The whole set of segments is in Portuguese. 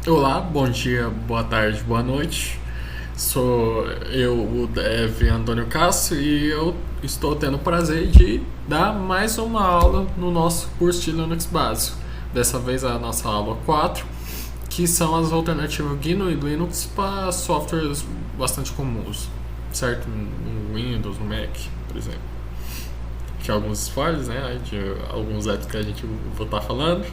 Olá, bom dia, boa tarde, boa noite. Sou eu, o Dev Antônio Castro, e eu estou tendo o prazer de dar mais uma aula no nosso curso de Linux básico. Dessa vez a nossa aula 4, que são as alternativas GNU e Linux para softwares bastante comuns, certo? No Windows, no Mac, por exemplo. Que alguns spoilers, né? De alguns apps que a gente vai estar falando.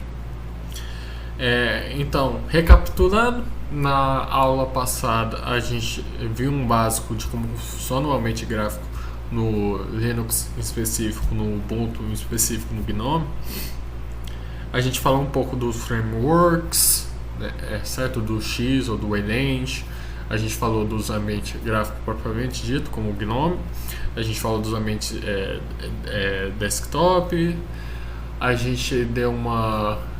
Então, recapitulando, na aula passada a gente viu um básico de como funciona o ambiente gráfico no Linux em específico, no Ubuntu em específico, no GNOME. A gente falou um pouco dos frameworks, né, certo? Do X ou do Wayland. A gente falou dos ambientes gráficos propriamente dito, como o GNOME. A gente falou dos ambientes desktop. A gente deu uma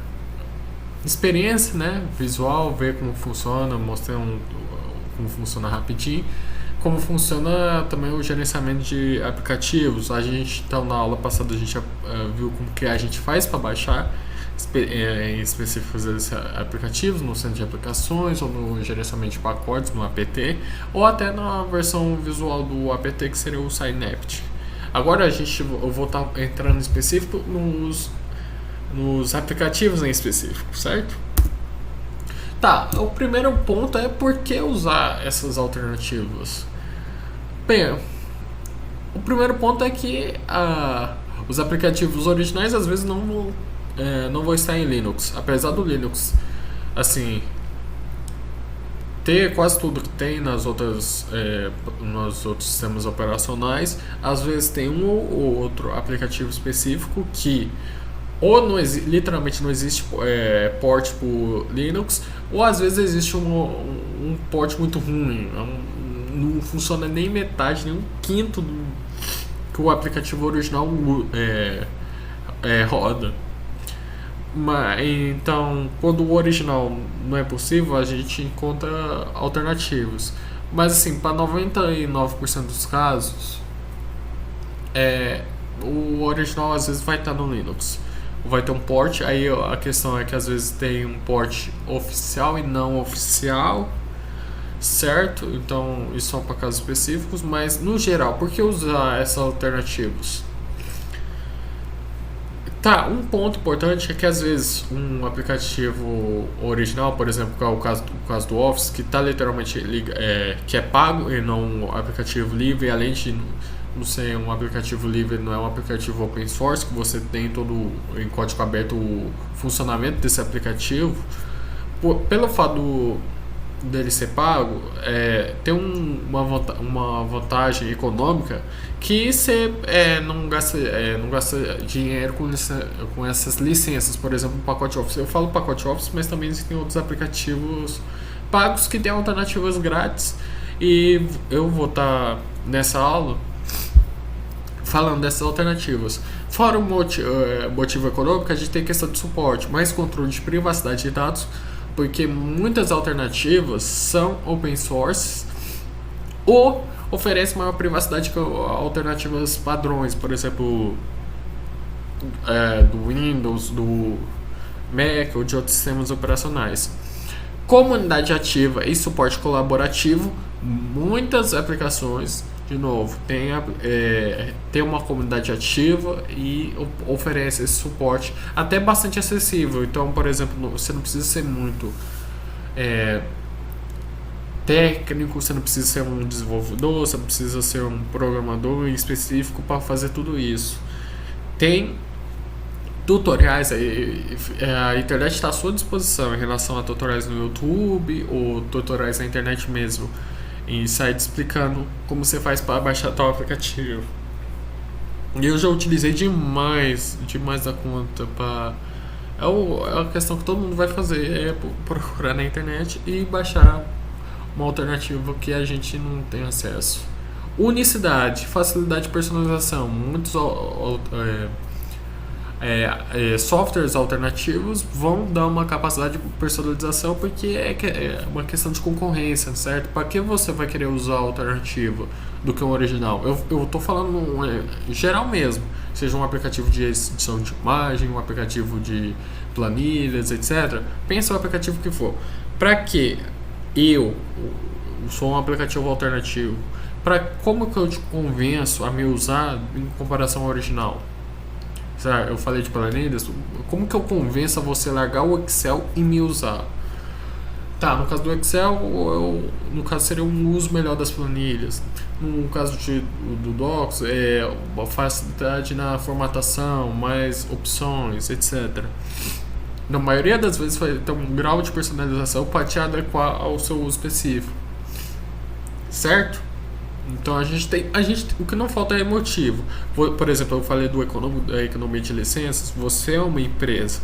experiência, né, visual, ver como funciona, mostrei como funciona rapidinho, como funciona também o gerenciamento de aplicativos. A gente, então, na aula passada a gente viu como que a gente faz para baixar em específicos esses aplicativos no centro de aplicações ou no gerenciamento de pacotes no apt, ou até na versão visual do apt, que seria o Synapse. Agora eu vou estar entrando em específico nos aplicativos em específico, certo? Tá, o primeiro ponto é por que usar essas alternativas. Bem, o primeiro ponto é que os aplicativos originais às vezes não vão estar em Linux, apesar do Linux, assim, ter quase tudo que tem nos outros sistemas operacionais. Às vezes tem um ou outro aplicativo específico que ou literalmente não existe port para Linux, ou às vezes existe um port muito ruim, não funciona nem metade, nem um quinto do que o aplicativo original roda. Então, quando o original não é possível, a gente encontra alternativas. Mas assim, para 99% dos casos, o original às vezes vai estar no Linux. Vai ter um port, aí a questão é que às vezes tem um port oficial e não oficial, certo? Então isso são para casos específicos, mas no geral, por que usar essas alternativas? Tá, um ponto importante é que às vezes um aplicativo original, por exemplo, que é o caso do Office, que está literalmente que é pago e não um aplicativo livre, além de não ser um aplicativo livre, não é um aplicativo open source, que você tem todo em código aberto o funcionamento desse aplicativo. Pelo fato dele ser pago, tem uma vantagem econômica que você não gasta dinheiro com essas licenças. Por exemplo, o pacote Office. Eu falo pacote Office, mas também existem outros aplicativos pagos que têm alternativas grátis. E eu vou estar nessa aula falando dessas alternativas. Fora o motivo econômico, a gente tem questão de suporte, mais controle de privacidade de dados, porque muitas alternativas são open source ou oferecem maior privacidade que alternativas padrões, por exemplo, do Windows, do Mac ou de outros sistemas operacionais. Comunidade ativa e suporte colaborativo, muitas aplicações, de novo, tem uma comunidade ativa e oferece esse suporte até bastante acessível. Então, por exemplo, você não precisa ser muito técnico, você não precisa ser um desenvolvedor, você não precisa ser um programador específico para fazer tudo isso. Tem tutoriais, a internet está à sua disposição em relação a tutoriais no YouTube ou tutoriais na internet mesmo, em sites explicando como você faz para baixar tal aplicativo. E eu já utilizei demais da conta é uma questão que todo mundo vai fazer, procurar na internet e baixar uma alternativa que a gente não tem acesso. Unicidade, facilidade de personalização. Muitos softwares alternativos vão dar uma capacidade de personalização, porque é uma questão de concorrência, certo? Para que você vai querer usar a alternativa do que o original? Eu tô falando em geral mesmo, seja um aplicativo de edição de imagem, um aplicativo de planilhas, etc. Pensa o aplicativo que for. Para que eu sou um aplicativo alternativo? Como que eu te convenço a me usar em comparação ao original? Eu falei de planilhas, como que eu convenço a você largar o Excel e me usar? Tá, no caso do Excel, no caso seria um uso melhor das planilhas. No caso do Docs, uma facilidade na formatação, mais opções, etc. Na maioria das vezes vai ter um grau de personalização para te adequar ao seu uso específico. Certo? Então o que não falta é motivo. Por exemplo, eu falei da economia de licenças. Você é uma empresa,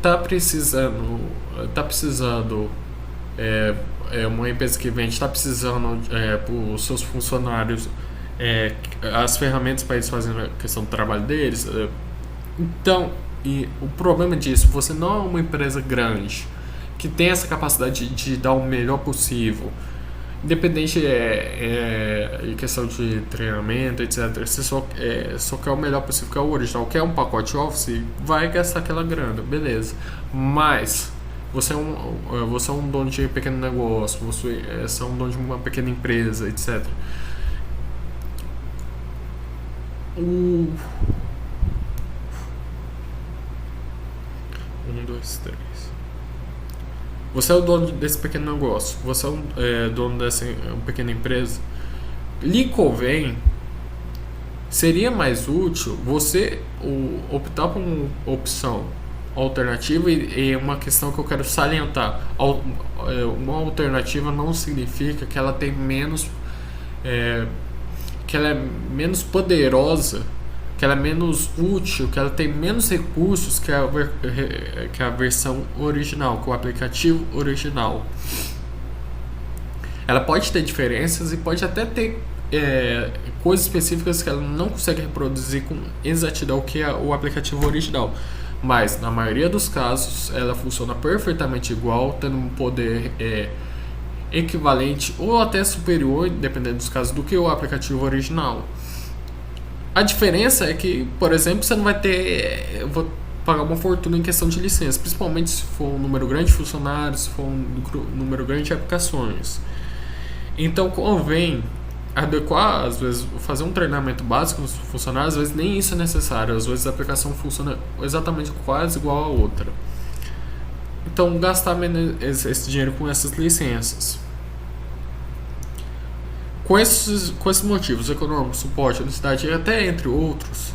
tá precisando uma empresa que vende, está precisando para os seus funcionários as ferramentas para eles fazerem a questão do trabalho deles. Então, e o problema disso, você não é uma empresa grande que tem essa capacidade de dar o melhor possível. Independente em questão de treinamento, etc. Você só quer o melhor possível, que é o original. Quer um pacote Office, vai gastar aquela grana, beleza. Mas você é um dono de pequeno negócio, você é um dono de uma pequena empresa, etc. Você é o dono desse pequeno negócio, você é dono dessa pequena empresa. Lhe convém, seria mais útil você optar por uma opção alternativa, e uma questão que eu quero salientar: uma alternativa não significa que ela tem menos que ela é menos poderosa, que ela é menos útil, que ela tem menos recursos que a versão original, que o aplicativo original. Ela pode ter diferenças e pode até ter coisas específicas que ela não consegue reproduzir com exatidão, que é o aplicativo original. Mas na maioria dos casos ela funciona perfeitamente igual, tendo um poder equivalente ou até superior, dependendo dos casos, do que o aplicativo original. A diferença é que, por exemplo, você não vai ter. Eu vou pagar uma fortuna em questão de licença, principalmente se for um número grande de funcionários, se for um número grande de aplicações. Então convém adequar, às vezes, fazer um treinamento básico nos funcionários. Às vezes nem isso é necessário, às vezes a aplicação funciona exatamente quase igual a outra. Então gastar esse dinheiro com essas licenças. Com esses motivos econômicos, suporte, unicidade e até entre outros,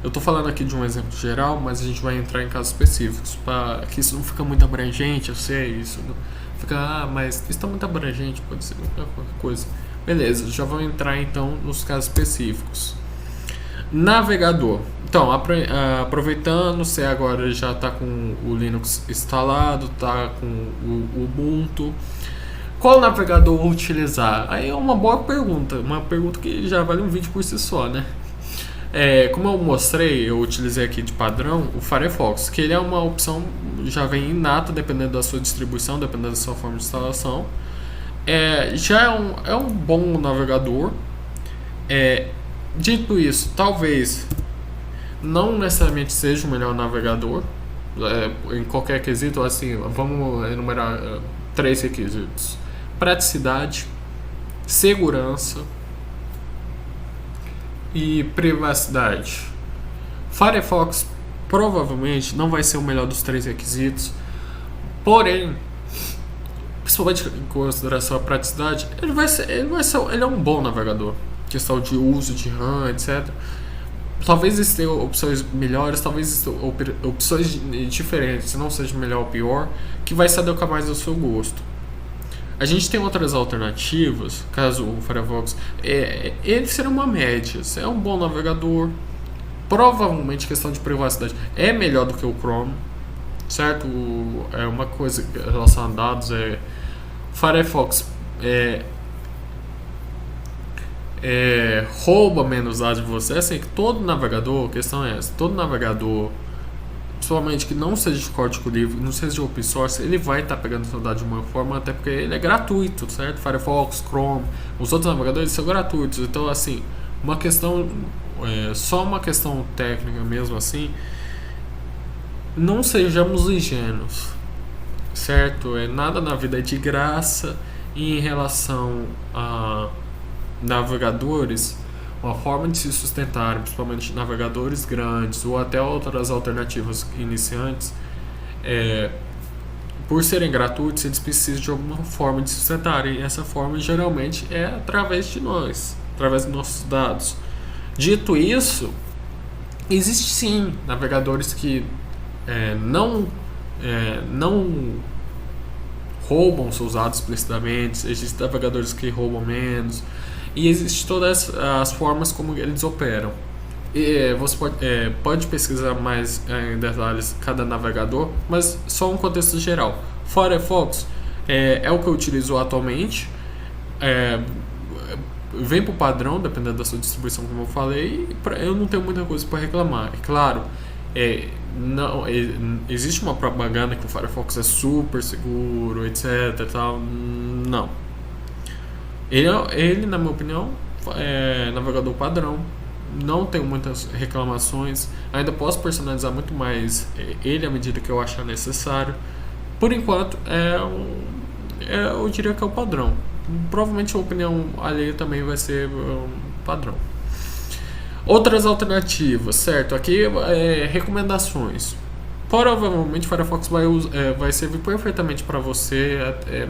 eu estou falando aqui de um exemplo geral, mas a gente vai entrar em casos específicos, para que isso não fica muito abrangente. Eu sei, isso não fica, mas isso está muito abrangente, pode ser qualquer coisa. Beleza, já vou entrar então nos casos específicos. Navegador. Então, aproveitando, você agora já está com o Linux instalado, está com o Ubuntu. Qual navegador utilizar? Aí é uma boa pergunta, uma pergunta que já vale um vídeo por si só, né? Como eu mostrei, eu utilizei aqui de padrão o Firefox, que ele é uma opção, já vem inata, dependendo da sua distribuição, dependendo da sua forma de instalação. Já é um bom navegador. Dito isso, talvez não necessariamente seja o melhor navegador em qualquer quesito. Assim, vamos enumerar 3 requisitos: praticidade, segurança e privacidade. Firefox provavelmente não vai ser o melhor dos 3 requisitos, porém, principalmente em consideração a praticidade, ele é um bom navegador. Questão de uso de RAM, etc. Talvez existam opções melhores, talvez existam opções diferentes, não seja melhor ou pior, que vai se adequar mais ao seu gosto. A gente tem outras alternativas, caso o Firefox, ele seria uma média, é um bom navegador. Provavelmente, questão de privacidade, é melhor do que o Chrome, certo? É uma coisa relacionada a dados, Firefox rouba menos dados de você. Assim, que todo navegador, a questão é essa, todo navegador, principalmente que não seja de código livre, não seja de open source, ele vai estar pegando seu dado de uma forma, até porque ele é gratuito, certo? Firefox, Chrome, os outros navegadores são gratuitos. Então, assim, uma questão, só uma questão técnica mesmo, assim, não sejamos ingênuos. certo? Nada na vida é de graça. E em relação a navegadores, uma forma de se sustentar, principalmente navegadores grandes ou até outras alternativas iniciantes, por serem gratuitos, eles precisam de alguma forma de se sustentar. E essa forma geralmente é através de nós, através dos nossos dados. Dito isso, existe sim navegadores que não roubam seus dados explicitamente, existem navegadores que roubam menos, e existem todas as formas como eles operam. E você pode pesquisar mais em detalhes cada navegador, mas só um contexto geral. Firefox é o que eu utilizo atualmente, vem por padrão, dependendo da sua distribuição, como eu falei, e eu não tenho muita coisa para reclamar. É claro, não existe uma propaganda que o Firefox é super seguro, etc. Tal. Não. Ele, na minha opinião, é navegador padrão. Não tenho muitas reclamações. Ainda posso personalizar muito mais ele à medida que eu achar necessário. Por enquanto, eu diria que é o padrão. Provavelmente a opinião alheia também vai ser padrão. Outras alternativas, certo? Aqui recomendações. Provavelmente o Firefox vai servir perfeitamente para você,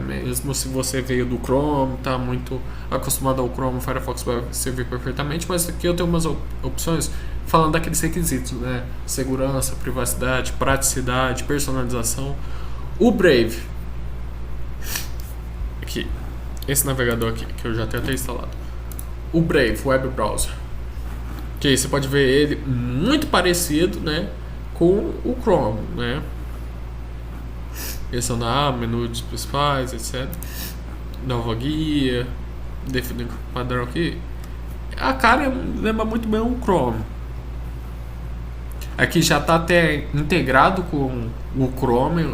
mesmo se você veio do Chrome, está muito acostumado ao Chrome, o Firefox vai servir perfeitamente, mas aqui eu tenho umas opções falando daqueles requisitos, né? Segurança, privacidade, praticidade, personalização. O Brave, aqui, esse navegador aqui, que eu já tenho até instalado. O Brave Web Browser, que você pode ver ele muito parecido, né, com o Chrome, né? Selecionar menus principais, etc. Nova guia, definir padrão aqui. A cara lembra muito bem o Chrome. Aqui já está até integrado com o Chrome,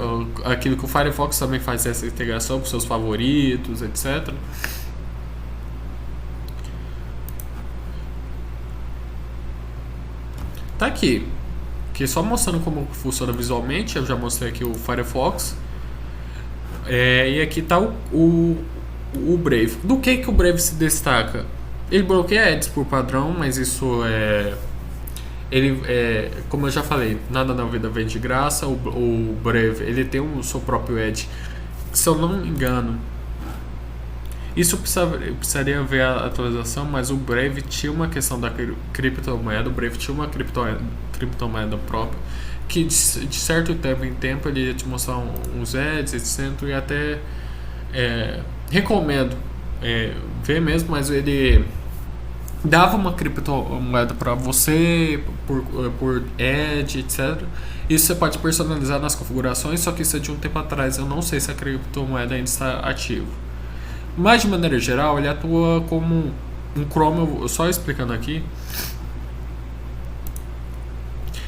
aquilo que o Firefox também faz essa integração com seus favoritos, etc. Tá aqui só mostrando como funciona visualmente. Eu já mostrei aqui o Firefox, e aqui está o Brave. Do que o Brave se destaca? Ele bloqueia ads por padrão, mas isso como eu já falei, nada na vida vem de graça. O Brave ele tem o seu próprio ad, se eu não me engano. Isso precisaria ver a atualização, mas o Brave tinha uma questão da criptomoeda. O Brave tinha uma criptomoeda própria, que de certo tempo em tempo ele ia te mostrar uns ads, etc. E até recomendo ver mesmo, mas ele dava uma criptomoeda para você por ad, etc. Isso você pode personalizar nas configurações, só que isso é de um tempo atrás. Eu não sei se a criptomoeda ainda está ativa. Mas de maneira geral, ele atua como um Chrome, só explicando aqui,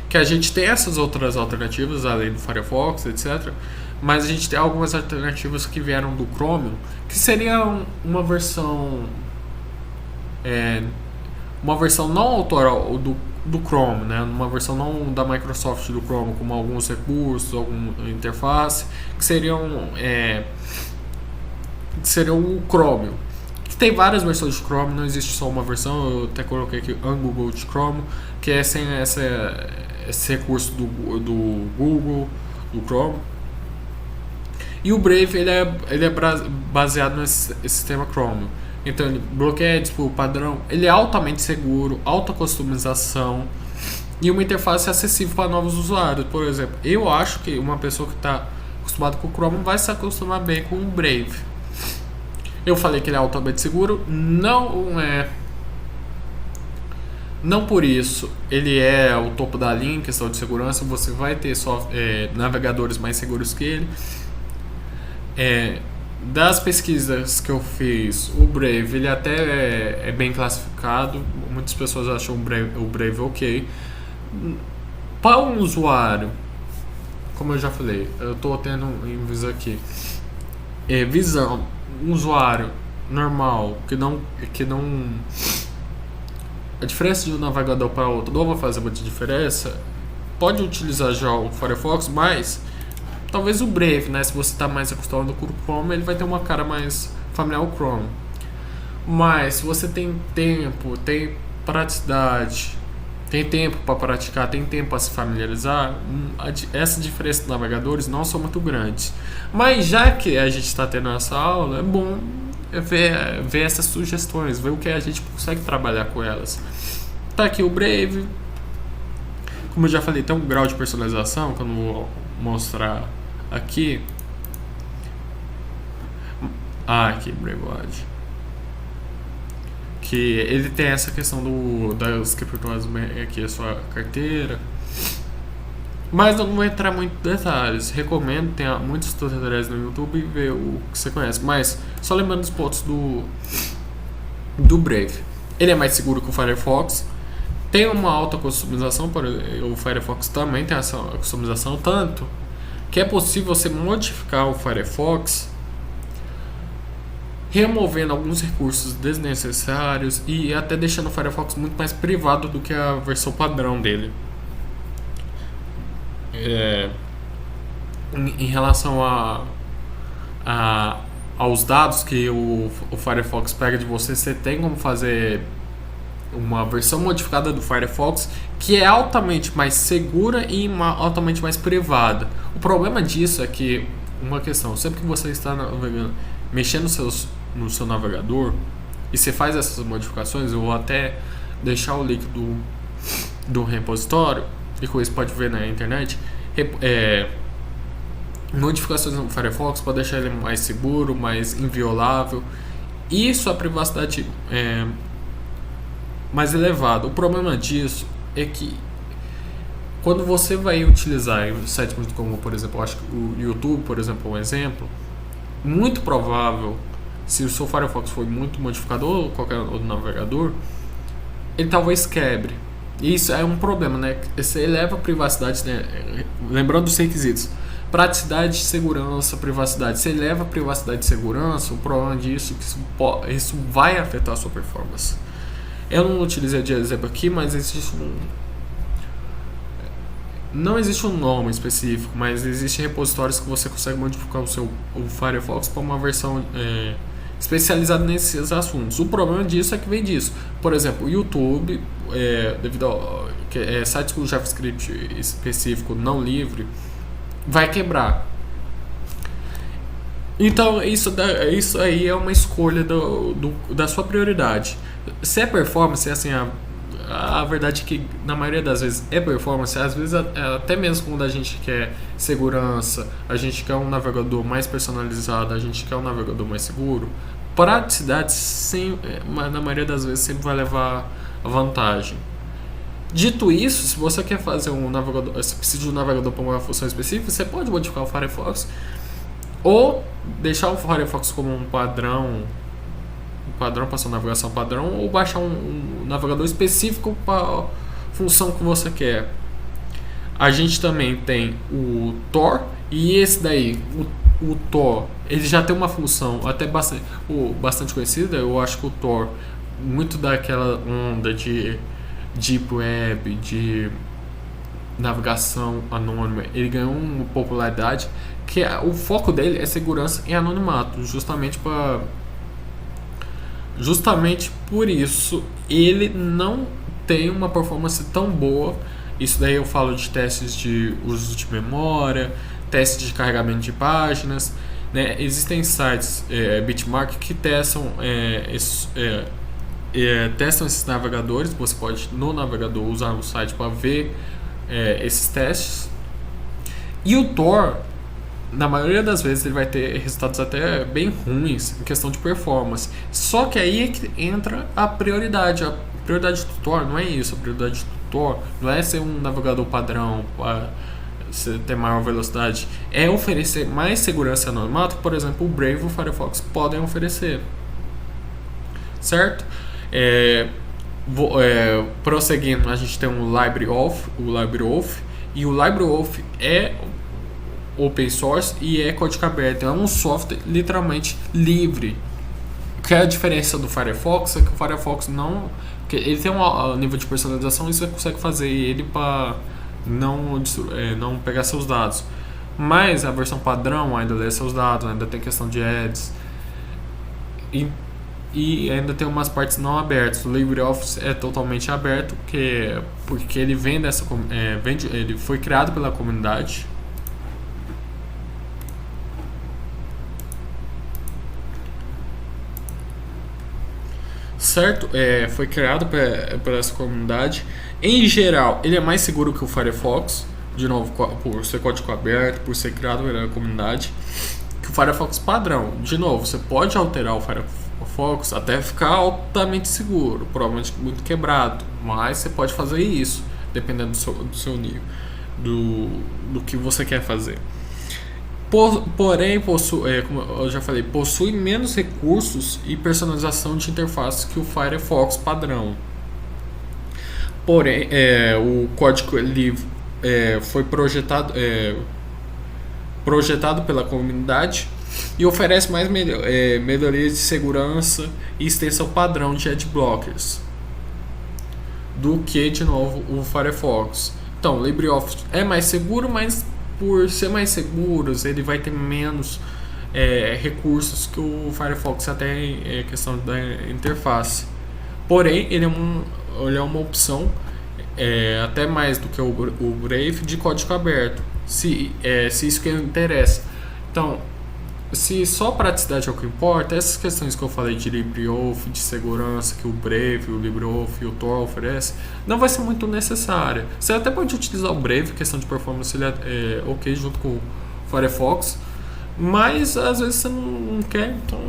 que a gente tem essas outras alternativas, além do Firefox, etc. Mas a gente tem algumas alternativas que vieram do Chrome, que seria uma versão não autoral do Chrome, né? Uma versão não da Microsoft do Chrome, como alguns recursos, alguma interface, que seriam o Chromium, que tem várias versões de Chrome, não existe só uma versão. Eu até coloquei aqui Google de Chrome, que é sem esse recurso do Google, do Chrome. E o Brave ele é baseado nesse sistema Chromium. Então ele bloqueia ads por padrão, ele é altamente seguro, alta customização e uma interface acessível para novos usuários. Por exemplo, eu acho que uma pessoa que está acostumada com o Chrome vai se acostumar bem com o Brave. Eu falei que ele é altamente seguro, não por isso ele é o topo da linha em questão de segurança. Você vai ter navegadores mais seguros que ele. Das pesquisas que eu fiz, o Brave ele até é bem classificado. Muitas pessoas acham o Brave ok. Para um usuário, como eu já falei, eu estou tendo em vista aqui, visão, um usuário normal que não a diferença de um navegador para outro não vai fazer muita diferença, pode utilizar já o Firefox, mas Talvez o Brave, né? Se você está mais acostumado com o Chrome, ele vai ter uma cara mais familiar ao Chrome. Mas se você tem tempo, tem praticidade, tem tempo para praticar, tem tempo para se familiarizar, essa diferença de navegadores não são muito grandes. Mas já que a gente está tendo essa aula, é bom ver essas sugestões, ver o que a gente consegue trabalhar com elas. Tá aqui o Brave. Como eu já falei, tem um grau de personalização que eu não vou mostrar aqui. Aqui, Brave. Que ele tem essa questão das criptomoedas aqui, a sua carteira. Mas eu não vou entrar muito em detalhes. Recomendo, tem muitos tutoriais no YouTube e ver o que você conhece. Mas, só lembrando os pontos do Brave. Ele é mais seguro que o Firefox. Tem uma alta customização, o Firefox também tem essa customização, tanto que é possível você modificar o Firefox removendo alguns recursos desnecessários e até deixando o Firefox muito mais privado do que a versão padrão dele. Em relação aos dados que o Firefox pega de você, você tem como fazer uma versão modificada do Firefox que é altamente mais segura e altamente mais privada. O problema disso é que, uma questão, sempre que você está navegando, mexendo no seu navegador e você faz essas modificações, eu vou até deixar o link do repositório e com isso pode ver na internet, modificações no Firefox para deixar ele mais seguro, mais inviolável e sua privacidade mais elevada. O problema disso é que quando você vai utilizar sites muito como, por exemplo, eu acho que o YouTube, por exemplo, é um exemplo, muito provável, se o seu Firefox for muito modificado ou qualquer outro navegador, ele talvez quebre. E isso é um problema, né? Você eleva a privacidade, né? Lembrando dos requisitos: praticidade, segurança, privacidade. Você eleva a privacidade e segurança, o problema disso é que isso vai afetar a sua performance. Eu não utilizei de exemplo aqui, mas não existe um nome específico, mas existem repositórios que você consegue modificar o Firefox para uma versão especializada nesses assuntos. O problema disso é que vem disso. Por exemplo, o YouTube, devido a sites com JavaScript específico não livre, vai quebrar. Então isso aí é uma escolha da sua prioridade. Se é performance, assim, a verdade é que na maioria das vezes é performance. Às vezes até mesmo quando a gente quer segurança, a gente quer um navegador mais personalizado, a gente quer um navegador mais seguro, praticidade na maioria das vezes sempre vai levar a vantagem. Dito isso, se você quer fazer um navegador, você precisa de um navegador para uma função específica, você pode modificar o Firefox ou deixar o Firefox como um padrão para sua navegação padrão, ou baixar um navegador específico para a função que você quer. A gente também tem o Tor, e esse daí, o Tor, ele já tem uma função até bastante conhecida. Eu acho que o Tor, muito daquela onda de Deep Web, de navegação anônima, ele ganhou uma popularidade que o foco dele é segurança e anonimato, justamente por isso ele não tem uma performance tão boa. Isso daí eu falo de testes de uso de memória, testes de carregamento de páginas, né? Existem sites Bitmark que testam esses navegadores. Você pode no navegador usar o site para ver esses testes. E o Tor, na maioria das vezes, ele vai ter resultados até bem ruins em questão de performance. Só que aí é que entra a prioridade. A prioridade do Tor não é isso. A prioridade do Tor não é ser um navegador padrão para ter maior velocidade. É oferecer mais segurança e anonimato, por exemplo, o Brave e o Firefox podem oferecer. Certo? Prosseguindo, a gente tem o LibraryAuth. E o LibraryAuth é open source e é código aberto. É um software literalmente livre. Que é a diferença do Firefox é que o Firefox ele tem um nível de personalização e você consegue fazer ele para não pegar seus dados. Mas a versão padrão ainda lê seus dados, ainda tem questão de ads e ainda tem umas partes não abertas. O LibreOffice é totalmente aberto, porque ele vem dessa, ele foi criado pela comunidade. Certo? Foi criado por essa comunidade. Em geral, ele é mais seguro que o Firefox, de novo, por ser código aberto, por ser criado pela comunidade, que o Firefox padrão. De novo, você pode alterar o Firefox até ficar altamente seguro, provavelmente muito quebrado, mas você pode fazer isso, dependendo do seu nível, do que você quer fazer. Porém, como eu já falei, possui menos recursos e personalização de interface que o Firefox padrão. Porém, o código livre foi projetado pela comunidade e oferece mais melhorias de segurança e extensão padrão de adblockers do que, de novo, o Firefox. Então, o LibreOffice é mais seguro, mas por ser mais seguros, ele vai ter menos recursos que o Firefox, até em questão da interface. Porém, ele é uma opção, até mais do que o Brave, de código aberto, se isso que interessa. Então, se só praticidade é o que importa, essas questões que eu falei de LibreOffice, de segurança, que o Brave, o LibreOffice e o Tor oferece, não vai ser muito necessária. Você até pode utilizar o Brave, questão de performance, ele é ok junto com o Firefox, mas às vezes você não quer, então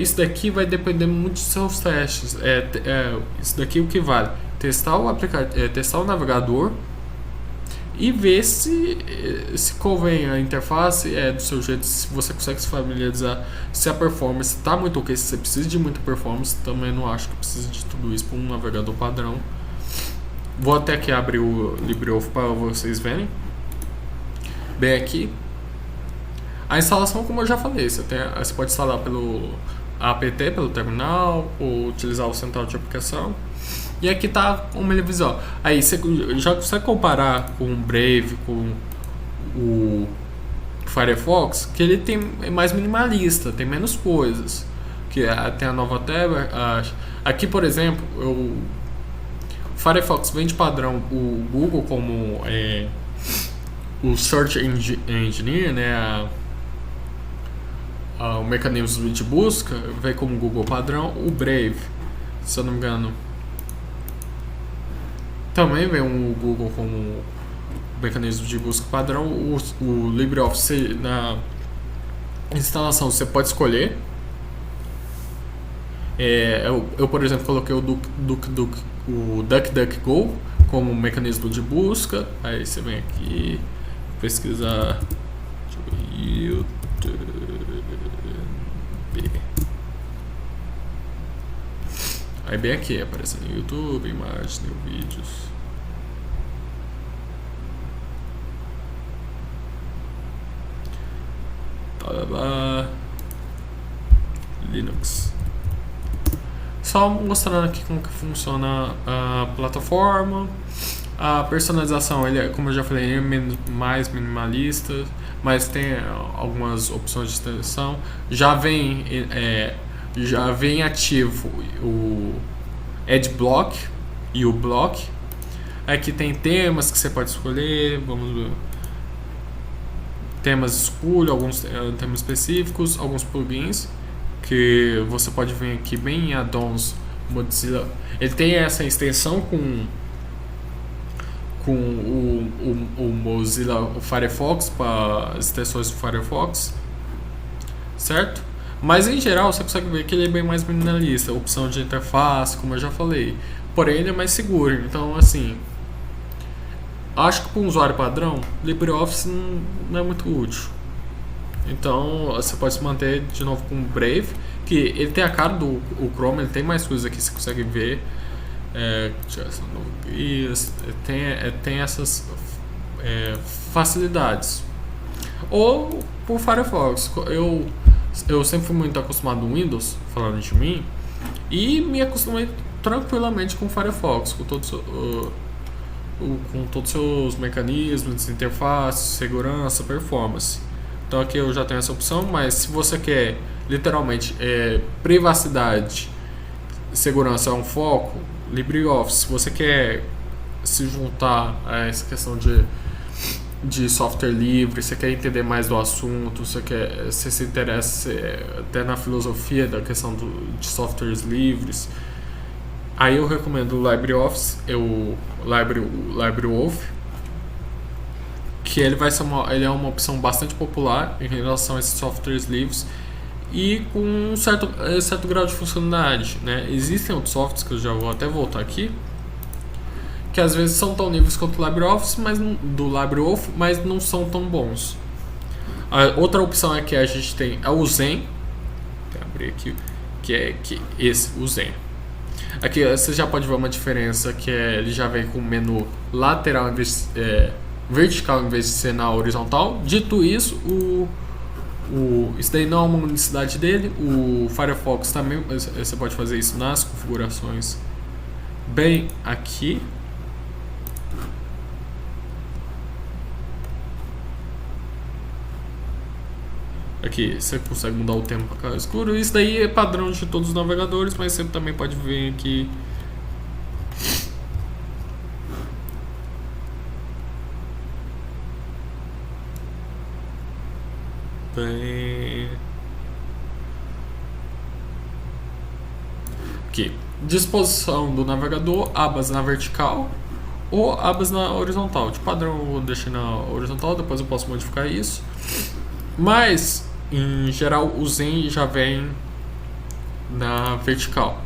isso daqui vai depender muito dos seus testes. Isso daqui é o que vale: testar o aplicativo, testar o navegador e ver se convém a interface do seu jeito, se você consegue se familiarizar, se a performance está muito ok, se você precisa de muita performance. Também não acho que precisa de tudo isso para um navegador padrão. Vou até aqui abrir o LibreOffice para vocês verem bem aqui. A instalação, como eu já falei, você pode instalar pelo apt, pelo terminal, ou utilizar o central de aplicação. E aqui tá como ele visual. Aí você já consegue comparar com o Brave, com o Firefox, que ele é mais minimalista, tem menos coisas. Que tem a nova tab. Aqui, por exemplo, o Firefox vem de padrão o Google como o Search Engine, né? O mecanismo de busca vem como Google padrão. O Brave, se eu não me engano, também vem o Google como mecanismo de busca padrão. O LibreOffice, na instalação, você pode escolher. Eu, por exemplo, coloquei o DuckDuckGo como mecanismo de busca. Aí você vem aqui, pesquisar YouTube. Aí bem aqui, aparecendo no YouTube, imagens, vídeos. Linux. Só mostrando aqui como que funciona a plataforma. A personalização, como eu já falei, é mais minimalista, mas tem algumas opções de extensão. Já vem ativo o Adblock e o Block. Aqui tem temas que você pode escolher. Vamos ver. Temas escolha, alguns temas específicos, alguns plugins que você pode ver aqui bem em add-ons Mozilla. Ele tem essa extensão com o Mozilla, o Firefox, para as extensões do Firefox, certo? Mas em geral você consegue ver que ele é bem mais minimalista, opção de interface, como eu já falei, porém ele é mais seguro. Então, assim, acho que para um usuário padrão, LibreOffice não é muito útil. Então você pode se manter de novo com o Brave, que ele tem a cara do Chrome, ele tem mais coisas aqui que você consegue ver. Tem essas facilidades. Ou por Firefox. Eu sempre fui muito acostumado no Windows, falando de mim, e me acostumei tranquilamente com o Firefox, com todos com todos os seus mecanismos, interface, segurança, performance. Então aqui eu já tenho essa opção, mas se você quer literalmente privacidade, segurança é um foco, LibreOffice. Se você quer se juntar a essa questão de software livre, você quer entender mais do assunto, você se interessa até na filosofia da questão de softwares livres, aí eu recomendo o LibreOffice, o LibreWolf, que ele é uma opção bastante popular em relação a esses softwares livres e com um certo grau de funcionalidade, né? Existem outros softwares que eu já vou até voltar aqui, que às vezes são tão livres quanto o LibreOffice, do LibreWolf, mas não são tão bons. A outra opção é que a gente tem o Zen, vou abrir aqui, o Zen. Aqui você já pode ver uma diferença, que ele já vem com o menu lateral vertical em vez de ser na horizontal. Dito isso, isso daí não é uma unicidade dele. O Firefox também, você pode fazer isso nas configurações bem aqui. Aqui você consegue mudar o tempo para escuro. Isso daí é padrão de todos os navegadores, mas você também pode ver aqui. Aqui, disposição do navegador, abas na vertical ou abas na horizontal. De padrão eu deixei na horizontal, depois eu posso modificar isso. Mas, em geral, o Zen já vem na vertical.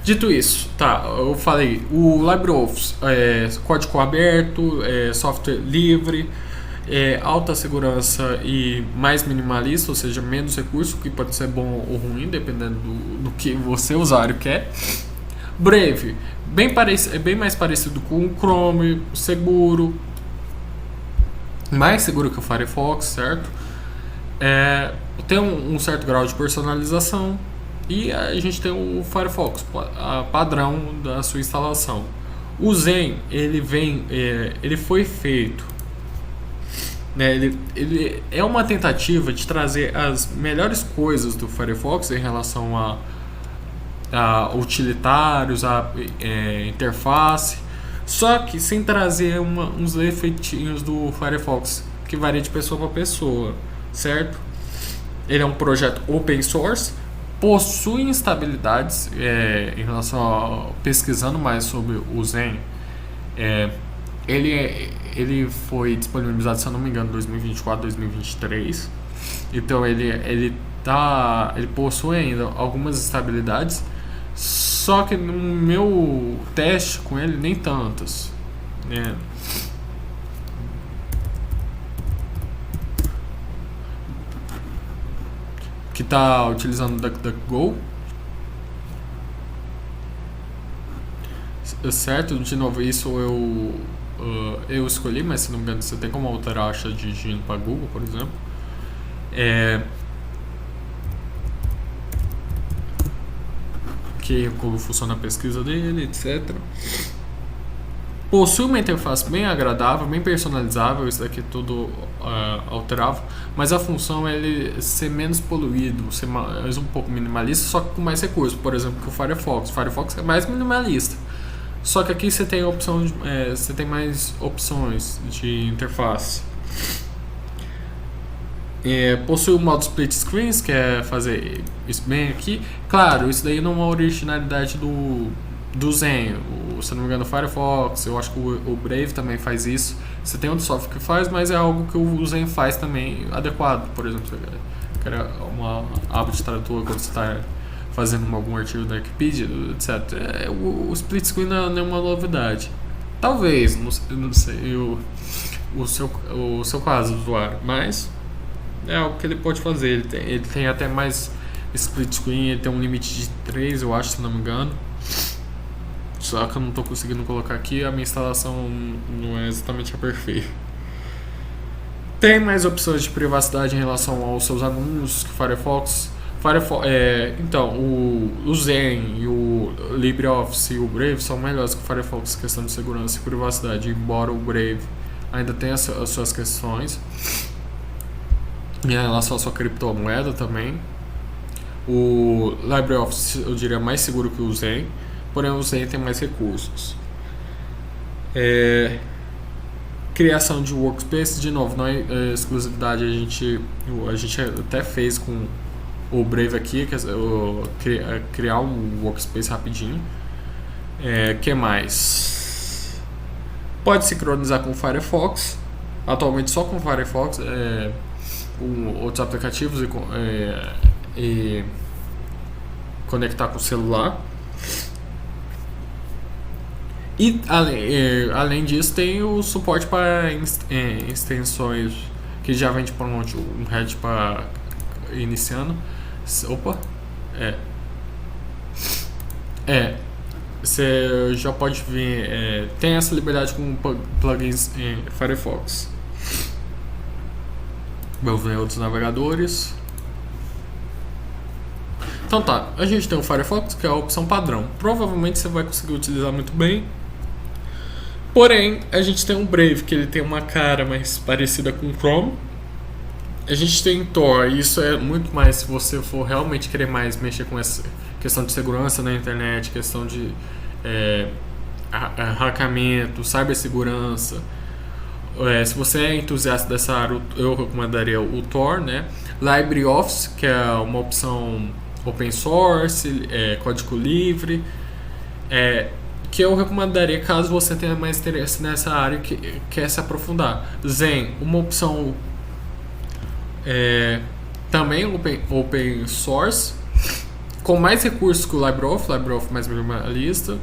Dito isso, tá, eu falei, o LibreOffice é código aberto, software livre, alta segurança e mais minimalista, ou seja, menos recurso, que pode ser bom ou ruim, dependendo do que você, usuário, quer. Brave, bem mais parecido com o Chrome, seguro, mais seguro que o Firefox, certo? Tem um certo grau de personalização. E a gente tem o Firefox, padrão da sua instalação. O Zen, ele foi feito, né, ele é uma tentativa de trazer as melhores coisas do Firefox em relação a utilitários, a interface, só que sem trazer uns efeitinhos do Firefox, que varia de pessoa para pessoa, certo? Ele é um projeto open source, possui instabilidades em relação a pesquisando mais sobre o Zen. Ele foi disponibilizado, se eu não me engano, em 2024, 2023. Então ele possui ainda algumas estabilidades, só que no meu teste com ele nem tantas, né? Que está utilizando o DuckDuckGo, certo? De novo, isso eu escolhi, mas se não me engano você tem como alterar a taxa de indo para Google, por exemplo. Como funciona a pesquisa dele, etc. Possui uma interface bem agradável, bem personalizável, isso daqui é tudo alterável, mas a função é ele ser menos poluído, ser mais um pouco minimalista, só que com mais recursos, por exemplo, que o Firefox. O Firefox é mais minimalista, só que aqui você tem a opção você tem mais opções de interface. Possui o modo split screens, que é fazer isso bem aqui. Claro, isso daí não é uma originalidade do Zen, se não me engano, o Firefox, eu acho que o Brave também faz isso. Você tem outro software que faz, mas é algo que o Zen faz também adequado. Por exemplo, você quer uma aba de tradutor quando você está fazendo algum artigo da Wikipedia, etc. O split screen não é uma novidade. Talvez, não sei o seu caso, usuário, mas é algo que ele pode fazer. Ele tem até mais split screen, ele tem um limite de 3, eu acho, se não me engano. Só que eu não estou conseguindo colocar aqui, a minha instalação não é exatamente a perfeita. Tem mais opções de privacidade em relação aos seus anúncios que o Firefox Então, o Zen e o LibreOffice e o Brave são melhores que o Firefox em questão de segurança e privacidade, embora o Brave ainda tenha as suas questões em relação à sua criptomoeda também. O LibreOffice eu diria mais seguro que o Zen, porém o Zen tem mais recursos. Criação de workspace, de novo, não é exclusividade, a gente até fez com o Brave aqui, que é criar um workspace rapidinho. Que mais? Pode sincronizar com o Firefox, atualmente só com o Firefox, outros aplicativos e conectar com o celular. E além disso tem o suporte para extensões que já vem de pronto, um head para iniciando. Você já pode ver, tem essa liberdade com plugins em Firefox. Vamos ver outros navegadores. Então tá, a gente tem o Firefox, que é a opção padrão. Provavelmente você vai conseguir utilizar muito bem. Porém, a gente tem o Brave, que ele tem uma cara mais parecida com o Chrome. A gente tem Tor, e isso é muito mais se você for realmente querer mais mexer com essa questão de segurança na internet, questão de hackeamento, cibersegurança. Se você é entusiasta dessa área, eu recomendaria o Tor, né? LibreOffice, que é uma opção open source, código livre, que eu recomendaria caso você tenha mais interesse nessa área e quer se aprofundar. Zen, uma opção também open source, com mais recursos que o LibreOffice mais minimalista.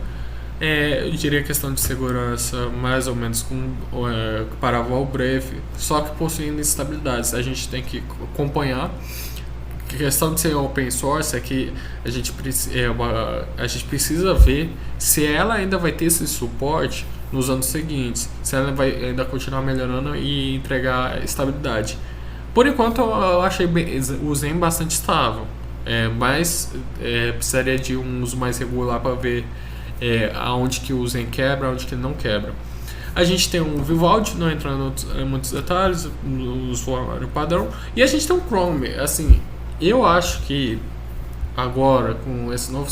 Eu diria questão de segurança mais ou menos comparável ao Brave, só que possuindo instabilidades. A gente tem que acompanhar. A questão de ser open source é que a gente precisa ver se ela ainda vai ter esse suporte nos anos seguintes, se ela vai ainda continuar melhorando e entregar estabilidade. Por enquanto eu achei o Zen bastante estável, mas precisaria de um uso mais regular para ver aonde que o Zen quebra, aonde que ele não quebra. A gente tem um Vivaldi, não entrando em muitos detalhes, no usuário padrão, e a gente tem um Chrome. Assim, eu acho que agora com esse novo,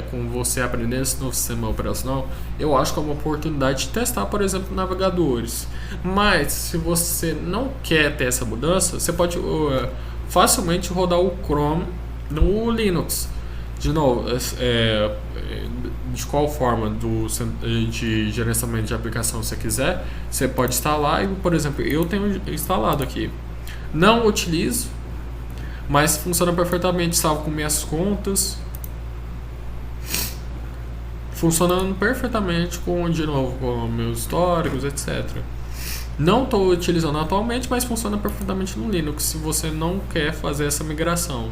com você aprendendo esse novo sistema operacional, eu acho que é uma oportunidade de testar, por exemplo, navegadores. Mas se você não quer ter essa mudança, você pode facilmente rodar o Chrome no Linux. De novo, de qual forma de gerenciamento de aplicação você quiser, você pode instalar. E, por exemplo, eu tenho instalado aqui. Não utilizo, mas funciona perfeitamente, salvo com minhas contas, funcionando perfeitamente com meus históricos, etc. Não estou utilizando atualmente, mas funciona perfeitamente no Linux, se você não quer fazer essa migração.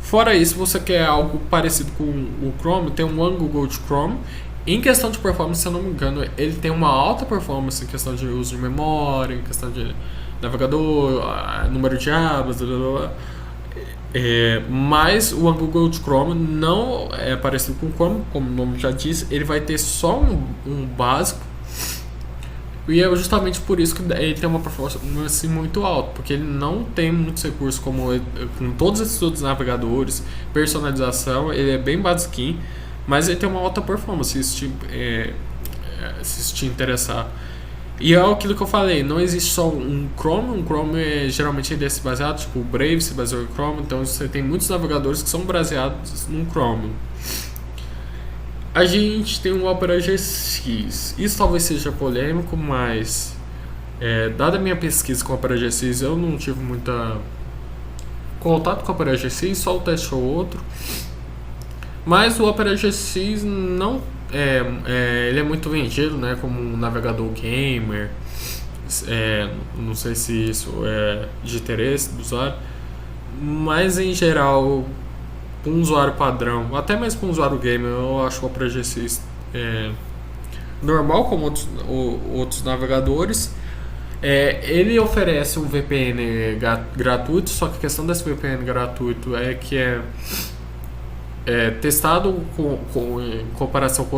Fora isso, você quer algo parecido com o Chrome, tem um Google Chrome. Em questão de performance, se eu não me engano, ele tem uma alta performance em questão de uso de memória, em questão de navegador, número de abas, blá, blá, blá. Mas o Google Chrome não é parecido com o Chrome, como o nome já diz, ele vai ter só um básico. E é justamente por isso que ele tem uma performance muito alta, porque ele não tem muitos recursos com todos esses outros navegadores, personalização, ele é bem basiquinho, mas ele tem uma alta performance, se te interessar. E é aquilo que eu falei, não existe só um Chrome geralmente ele é baseado, tipo o Brave se baseou em Chrome, então você tem muitos navegadores que são baseados no Chrome. A gente tem um Opera GX. Isso talvez seja polêmico, mas dada a minha pesquisa com o Opera GX, eu não tive muita contato com o Opera GX, só o teste ou outro. Mas o Opera GX não ele é muito vendido, né, como um navegador gamer. Não sei se isso é de interesse do usuário, mas em geral, para um usuário padrão, até mesmo para um usuário gamer, eu acho o Opera GX normal, como outros navegadores. Ele oferece um VPN gratuito, só que a questão desse VPN gratuito é que testado em comparação com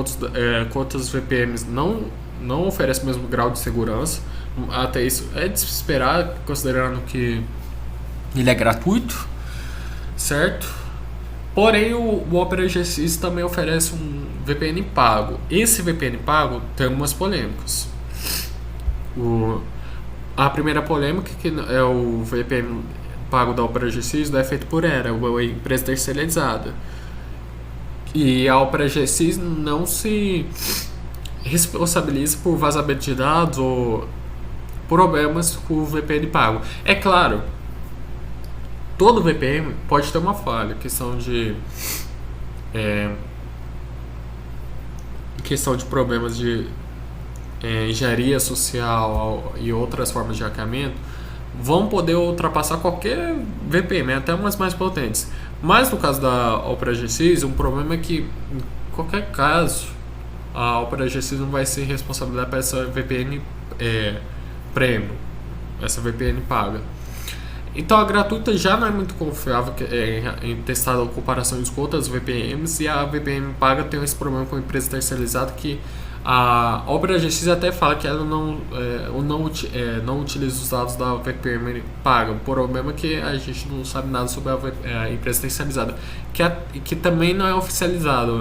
outros VPNs, não oferece o mesmo grau de segurança. Até isso é de se esperar, considerando que ele é gratuito, certo? Porém, o Opera GX também oferece um VPN pago. Esse VPN pago tem algumas polêmicas. A primeira polêmica que é o VPN pago da Opera GX não é feito por ela, uma empresa terceirizada. E a Opera GX não se responsabiliza por vazamento de dados ou problemas com o VPN pago. É claro, todo VPN pode ter uma falha, questão de problemas de engenharia social e outras formas de hackeamento vão poder ultrapassar qualquer VPN, até umas mais potentes. Mas no caso da Opera GX, um problema é que em qualquer caso a Opera GX não vai ser responsabilizada por essa VPN premium, essa VPN paga. Então a gratuita já não é muito confiável em testar comparações com outras VPNs, e a VPN paga tem esse problema com a empresa terceirizada, que a Opera GX até fala que ela não utiliza os dados da VPN paga. O problema é que a gente não sabe nada sobre a empresa terceirizada, que também não é oficializado.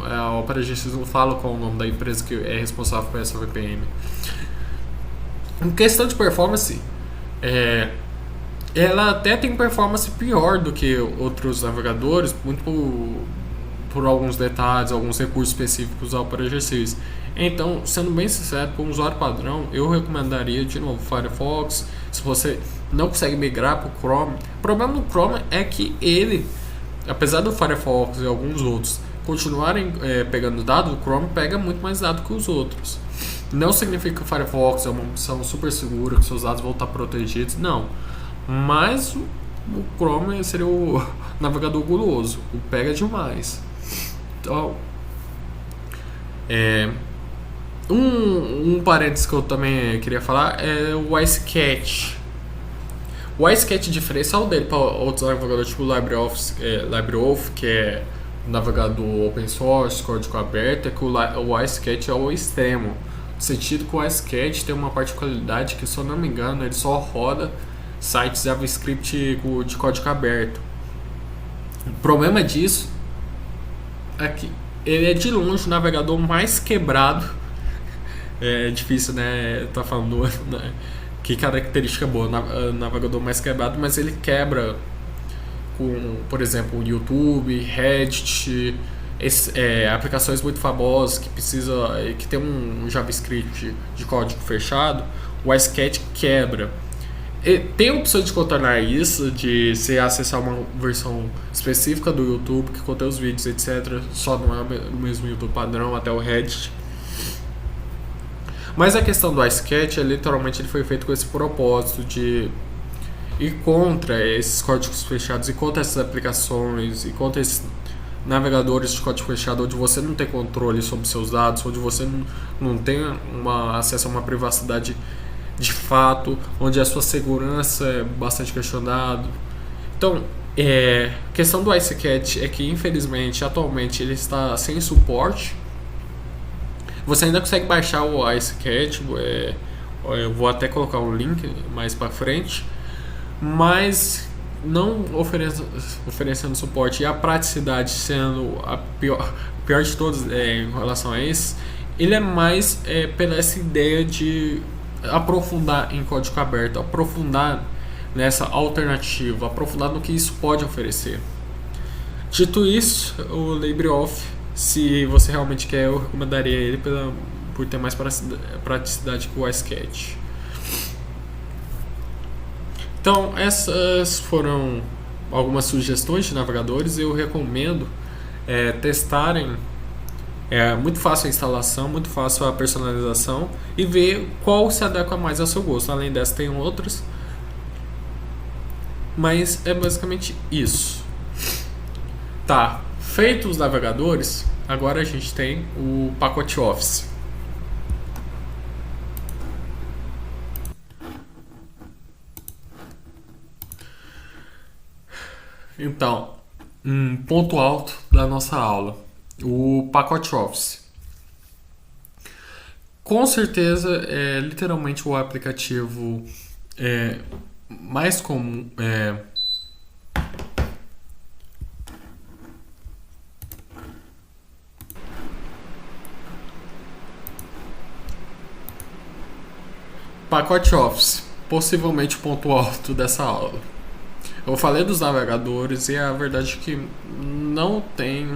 A Opera GX não fala qual é o nome da empresa que é responsável por essa VPN. Em questão de performance, ela até tem performance pior do que outros navegadores, muito por alguns detalhes, alguns recursos específicos da Opera GX. Então, sendo bem sincero, para um usuário padrão, eu recomendaria de novo o Firefox. Se você não consegue migrar para o Chrome, o problema do Chrome é que ele, apesar do Firefox e alguns outros continuarem pegando dados, o Chrome pega muito mais dados que os outros. Não significa que o Firefox é uma opção super segura, que seus dados vão estar protegidos, não. Mas o Chrome seria o navegador guloso, o pega demais. Então, um parênteses que eu também queria falar é o Icecat. O Icecat, diferencial dele para outros navegadores tipo o LibreOffice, que é um navegador open source, código aberto, é que o Icecat é o extremo. No sentido que o Icecat tem uma particularidade que, se eu não me engano, ele só roda sites JavaScript de código aberto. O problema disso é que ele é de longe o navegador mais quebrado. É difícil, né? Tá falando, né? Que característica boa, navegador mais quebrado, mas ele quebra com, por exemplo, o YouTube, Reddit, aplicações muito famosas que tem um JavaScript de código fechado. O Icecat quebra. Tem opções de contornar isso, de se acessar uma versão específica do YouTube que contém os vídeos, etc. Só não é o mesmo YouTube padrão, até o Reddit. Mas a questão do Icecat, literalmente, ele foi feito com esse propósito de ir contra esses códigos fechados, e contra essas aplicações, e contra esses navegadores de código fechado, onde você não tem controle sobre seus dados, onde você não tem acesso a uma privacidade de fato, onde a sua segurança é bastante questionada. Então, a questão do Icecat é que, infelizmente, atualmente ele está sem suporte. Você ainda consegue baixar o Icecat, eu vou até colocar um link mais para frente, mas não oferecendo suporte, e a praticidade sendo a pior de todas em relação a isso. Ele é mais pela essa ideia de aprofundar em código aberto, aprofundar nessa alternativa, aprofundar no que isso pode oferecer. Dito isso, o LibreOffice, se você realmente quer, eu recomendaria ele por ter mais praticidade que o Icecat. Então, essas foram algumas sugestões de navegadores. Eu recomendo testarem. É muito fácil a instalação, muito fácil a personalização, e ver qual se adequa mais ao seu gosto. Além dessa, tem outras, mas é basicamente isso. Tá, feitos os navegadores, agora a gente tem o pacote Office. Então, um ponto alto da nossa aula, o pacote Office. Com certeza é literalmente o aplicativo mais comum. Pacote Office, possivelmente o ponto alto dessa aula. Eu falei dos navegadores e a verdade é que não tem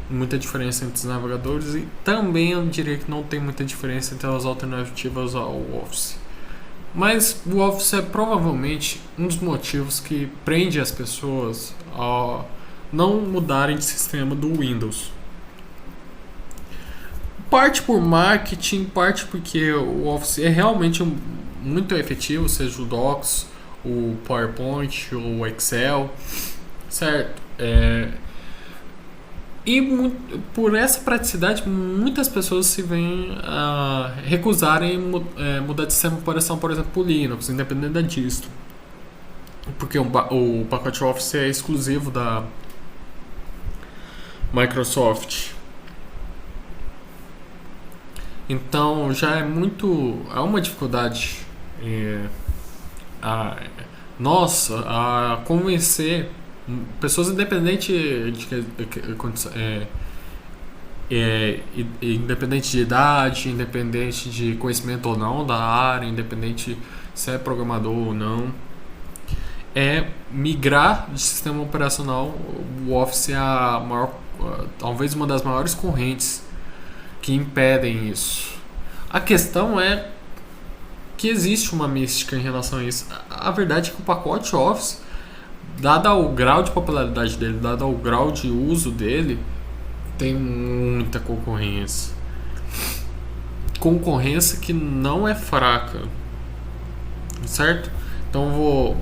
muita diferença entre os navegadores e também eu diria que não tem muita diferença entre as alternativas ao Office. Mas o Office é provavelmente um dos motivos que prende as pessoas a não mudarem de sistema do Windows. Parte por marketing, parte porque o Office é realmente muito efetivo, seja o Docs, o PowerPoint, o Excel, certo? E por essa praticidade, muitas pessoas se veem a recusarem mudar de sistema de operação, por exemplo, para o Linux, independente da distro. Porque o pacote Office é exclusivo da Microsoft. Então já é uma dificuldade a convencer pessoas independente independente de idade, independente de conhecimento ou não da área, independente se é programador ou não, migrar de sistema operacional. O Office é talvez uma das maiores correntes que impedem isso. A questão é que existe uma mística em relação a isso. A verdade é que o pacote Office, dado o grau de popularidade dele, dado o grau de uso dele, tem muita concorrência. Concorrência que não é fraca, certo? Então eu vou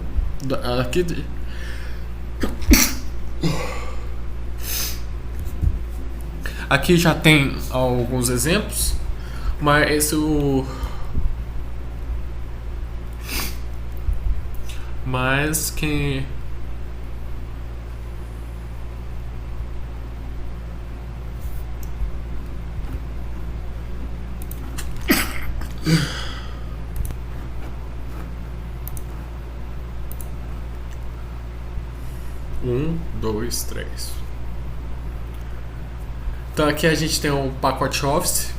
aqui já tem alguns exemplos, mas quem dois, três. Então aqui a gente tem o pacote Office.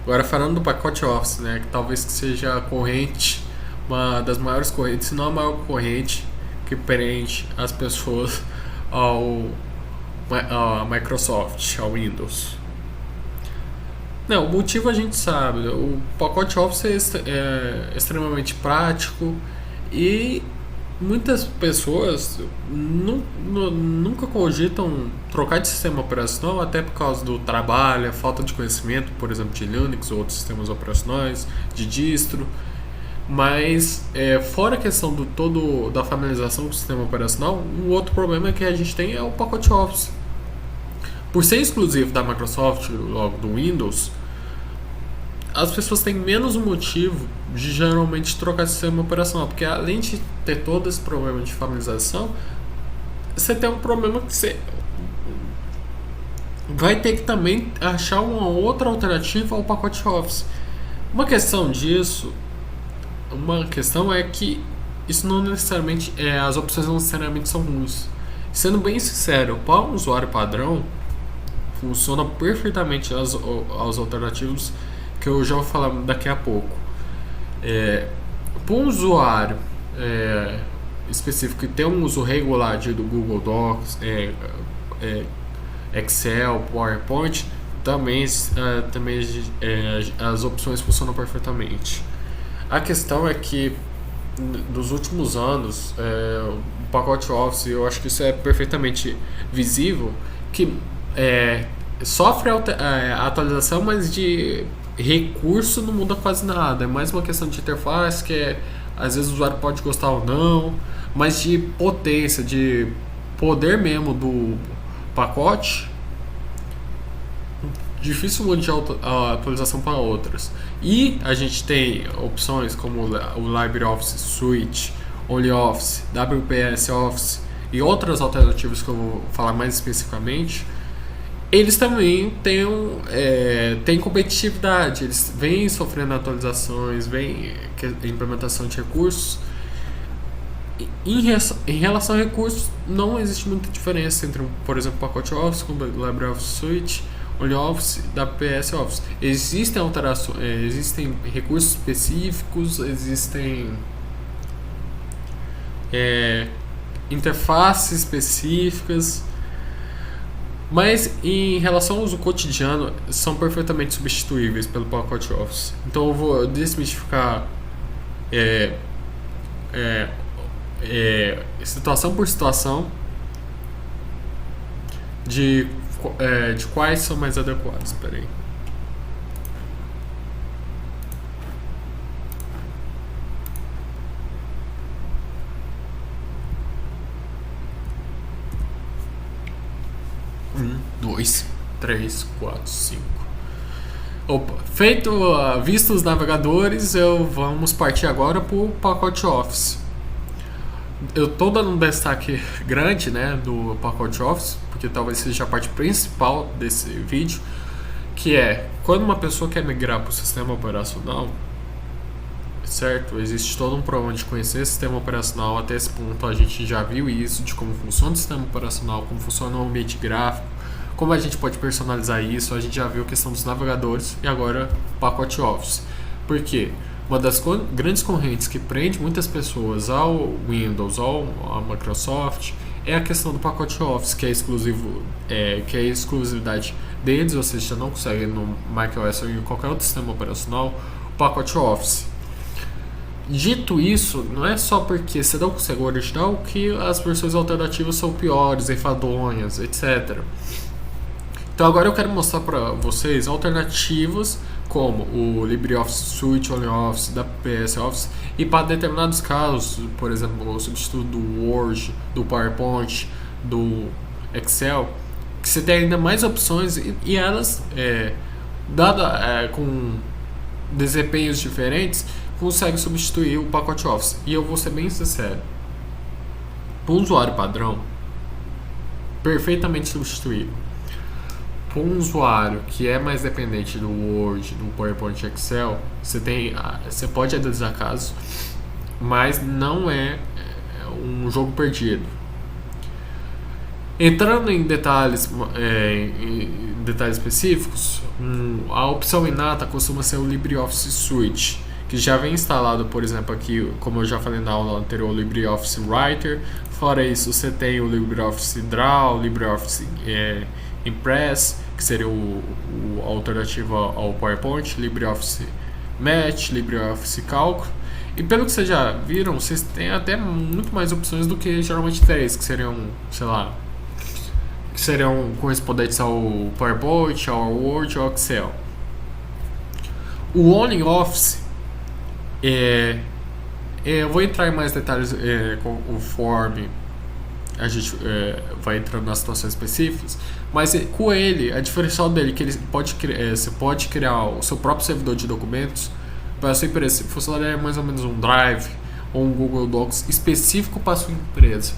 Agora falando do pacote Office, né, que talvez seja a corrente, uma das maiores correntes, se não a maior corrente que prende as pessoas à Microsoft, ao Windows. Não, o motivo a gente sabe. O pacote Office é extremamente prático e muitas pessoas nunca cogitam trocar de sistema operacional, até por causa do trabalho, a falta de conhecimento, por exemplo, de Linux ou outros sistemas operacionais, de distro. Mas fora a questão da familiarização com o sistema operacional, um outro problema que a gente tem é o pacote Office. Por ser exclusivo da Microsoft, logo do Windows, as pessoas têm menos um motivo de geralmente trocar de sistema operacional, porque além de ter todo esse problema de familiarização, você tem um problema que você vai ter que também achar uma outra alternativa ao pacote Office. Uma questão é que isso não necessariamente as opções não necessariamente são ruins. Sendo bem sincero, para um usuário padrão funciona perfeitamente as alternativas que eu já vou falar daqui a pouco. Para um usuário específico que tem um uso regular do Google Docs, Excel, PowerPoint, também as opções funcionam perfeitamente. A questão é que nos últimos anos o pacote Office, eu acho que isso é perfeitamente visível, que sofre a atualização, mas de recurso não muda quase nada. É mais uma questão de interface, que às vezes o usuário pode gostar ou não, mas de potência, de poder mesmo do pacote, difícil mudar a atualização para outras. E a gente tem opções como o LibreOffice Suite, OnlyOffice, WPS Office e outras alternativas que eu vou falar mais especificamente, eles também têm competitividade, eles vêm sofrendo atualizações, vêm implementação de recursos. Em relação a recursos, não existe muita diferença entre, por exemplo, o pacote Office com o LibreOffice Suite, OnlyOffice e WPS Office. Existem alterações, existem recursos específicos, existem interfaces específicas, mas em relação ao uso cotidiano são perfeitamente substituíveis pelo pacote Office. Então eu vou desmistificar situação por situação de quais são mais adequados. Espera aí. Dois, três, quatro, cinco. Opa, visto os navegadores, vamos partir agora para o pacote Office. Eu tô dando um destaque grande, né, do pacote Office, porque talvez seja a parte principal desse vídeo, que é quando uma pessoa quer migrar para o sistema operacional, certo? Existe todo um problema de conhecer o sistema operacional. Até esse ponto a gente já viu isso, de como funciona o sistema operacional, como funciona o ambiente gráfico, como a gente pode personalizar isso. A gente já viu a questão dos navegadores e agora o pacote Office. Por quê? Uma das grandes correntes que prende muitas pessoas ao Windows, à Microsoft, é a questão do pacote Office, que é exclusividade deles, ou seja, não consegue no macOS ou em qualquer outro sistema operacional o pacote Office. Dito isso, não é só porque você não consegue o original que as versões alternativas são piores, enfadonhas, etc. Então agora eu quero mostrar para vocês alternativas como o LibreOffice Suite, OnlyOffice, WPS Office, e para determinados casos, por exemplo, o substituto do Word, do PowerPoint, do Excel, que você tem ainda mais opções e elas, com desempenhos diferentes, consegue substituir o pacote Office. E eu vou ser bem sincero, para um usuário padrão, perfeitamente substituível. Para um usuário que é mais dependente do Word, do PowerPoint e Excel, você pode analisar casos, mas não é um jogo perdido. Entrando em detalhes específicos, a opção inata costuma ser o LibreOffice Suite, que já vem instalado, por exemplo, aqui, como eu já falei na aula anterior, o LibreOffice Writer. Fora isso, você tem o LibreOffice Draw, o LibreOffice Impress, que seria a alternativa ao PowerPoint, LibreOffice Match, LibreOffice Calc. E pelo que vocês já viram, vocês têm até muito mais opções do que geralmente 3, que seriam, correspondentes ao PowerPoint, ao Word ou ao Excel. O OnlyOffice, eu vou entrar em mais detalhes conforme a gente vai entrando nas situações específicas, mas com ele, a diferencial dele é que você pode criar o seu próprio servidor de documentos para a sua empresa. Funcionaria mais ou menos um Drive ou um Google Docs específico para a sua empresa.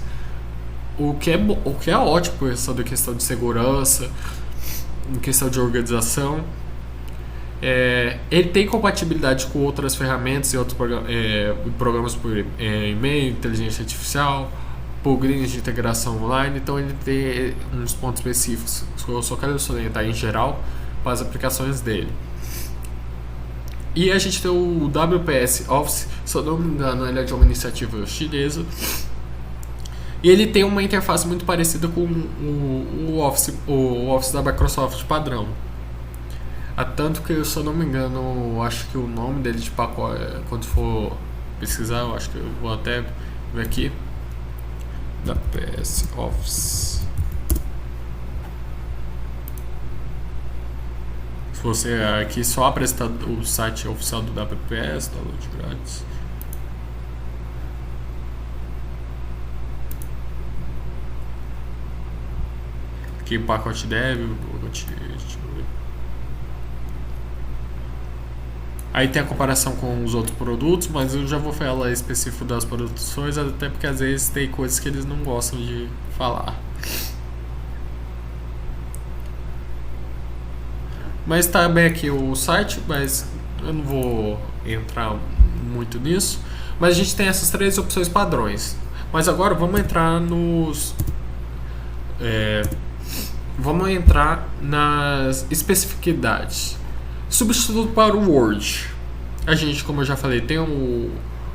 O que é ótimo por questão de segurança, em questão de organização. Ele tem compatibilidade com outras ferramentas e outros programas por e-mail, inteligência artificial, plugins de integração online. Então ele tem uns pontos específicos que eu só quero salientar em geral para as aplicações dele. E a gente tem o WPS Office, se eu não me engano, ele é de uma iniciativa chinesa. E ele tem uma interface muito parecida com o Office da Microsoft padrão. Tanto que, se eu não me engano, eu acho que o nome dele de pacote, quando for pesquisar, eu acho que eu vou até ver aqui. WPS Office. Se você aqui só apresentar o site oficial do WPS, download grátis. Aqui o pacote dev, deixa eu ver. Aí tem a comparação com os outros produtos, mas eu já vou falar específico das produções, até porque às vezes tem coisas que eles não gostam de falar. Mas tá bem aqui o site, mas eu não vou entrar muito nisso. Mas a gente tem essas três opções padrões. Mas agora vamos entrar nos... vamos entrar nas especificidades. Substituto para o Word. A gente, como eu já falei, tem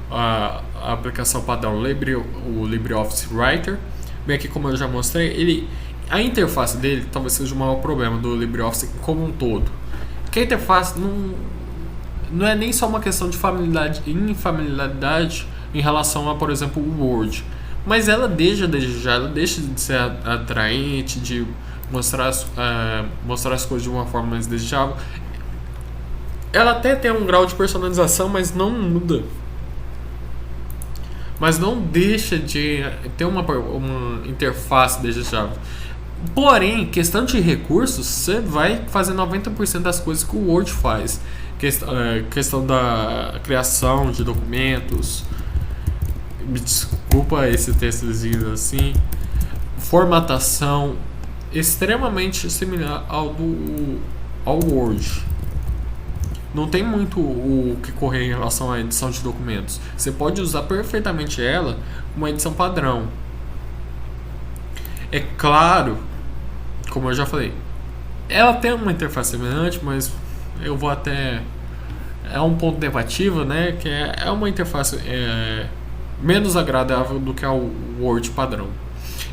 a aplicação padrão o LibreOffice Writer. Bem aqui, como eu já mostrei, a interface dele talvez seja o maior problema do LibreOffice como um todo. Porque a interface não é nem só uma questão de infamiliaridade em relação a, por exemplo, o Word. Mas ela deixa de ser atraente, de mostrar as coisas de uma forma mais desejável. Ela até tem um grau de personalização, mas não muda. Mas não deixa de ter uma interface desejável. Porém, questão de recursos, você vai fazer 90% das coisas que o Word faz. Questão da criação de documentos. Me desculpa esse textozinho assim. Formatação extremamente similar ao Word. Não tem muito o que correr em relação à edição de documentos. Você pode usar perfeitamente ela como uma edição padrão. É claro, como eu já falei, ela tem uma interface semelhante, mas eu vou até... É um ponto negativo, né? Que é uma interface menos agradável do que a Word padrão.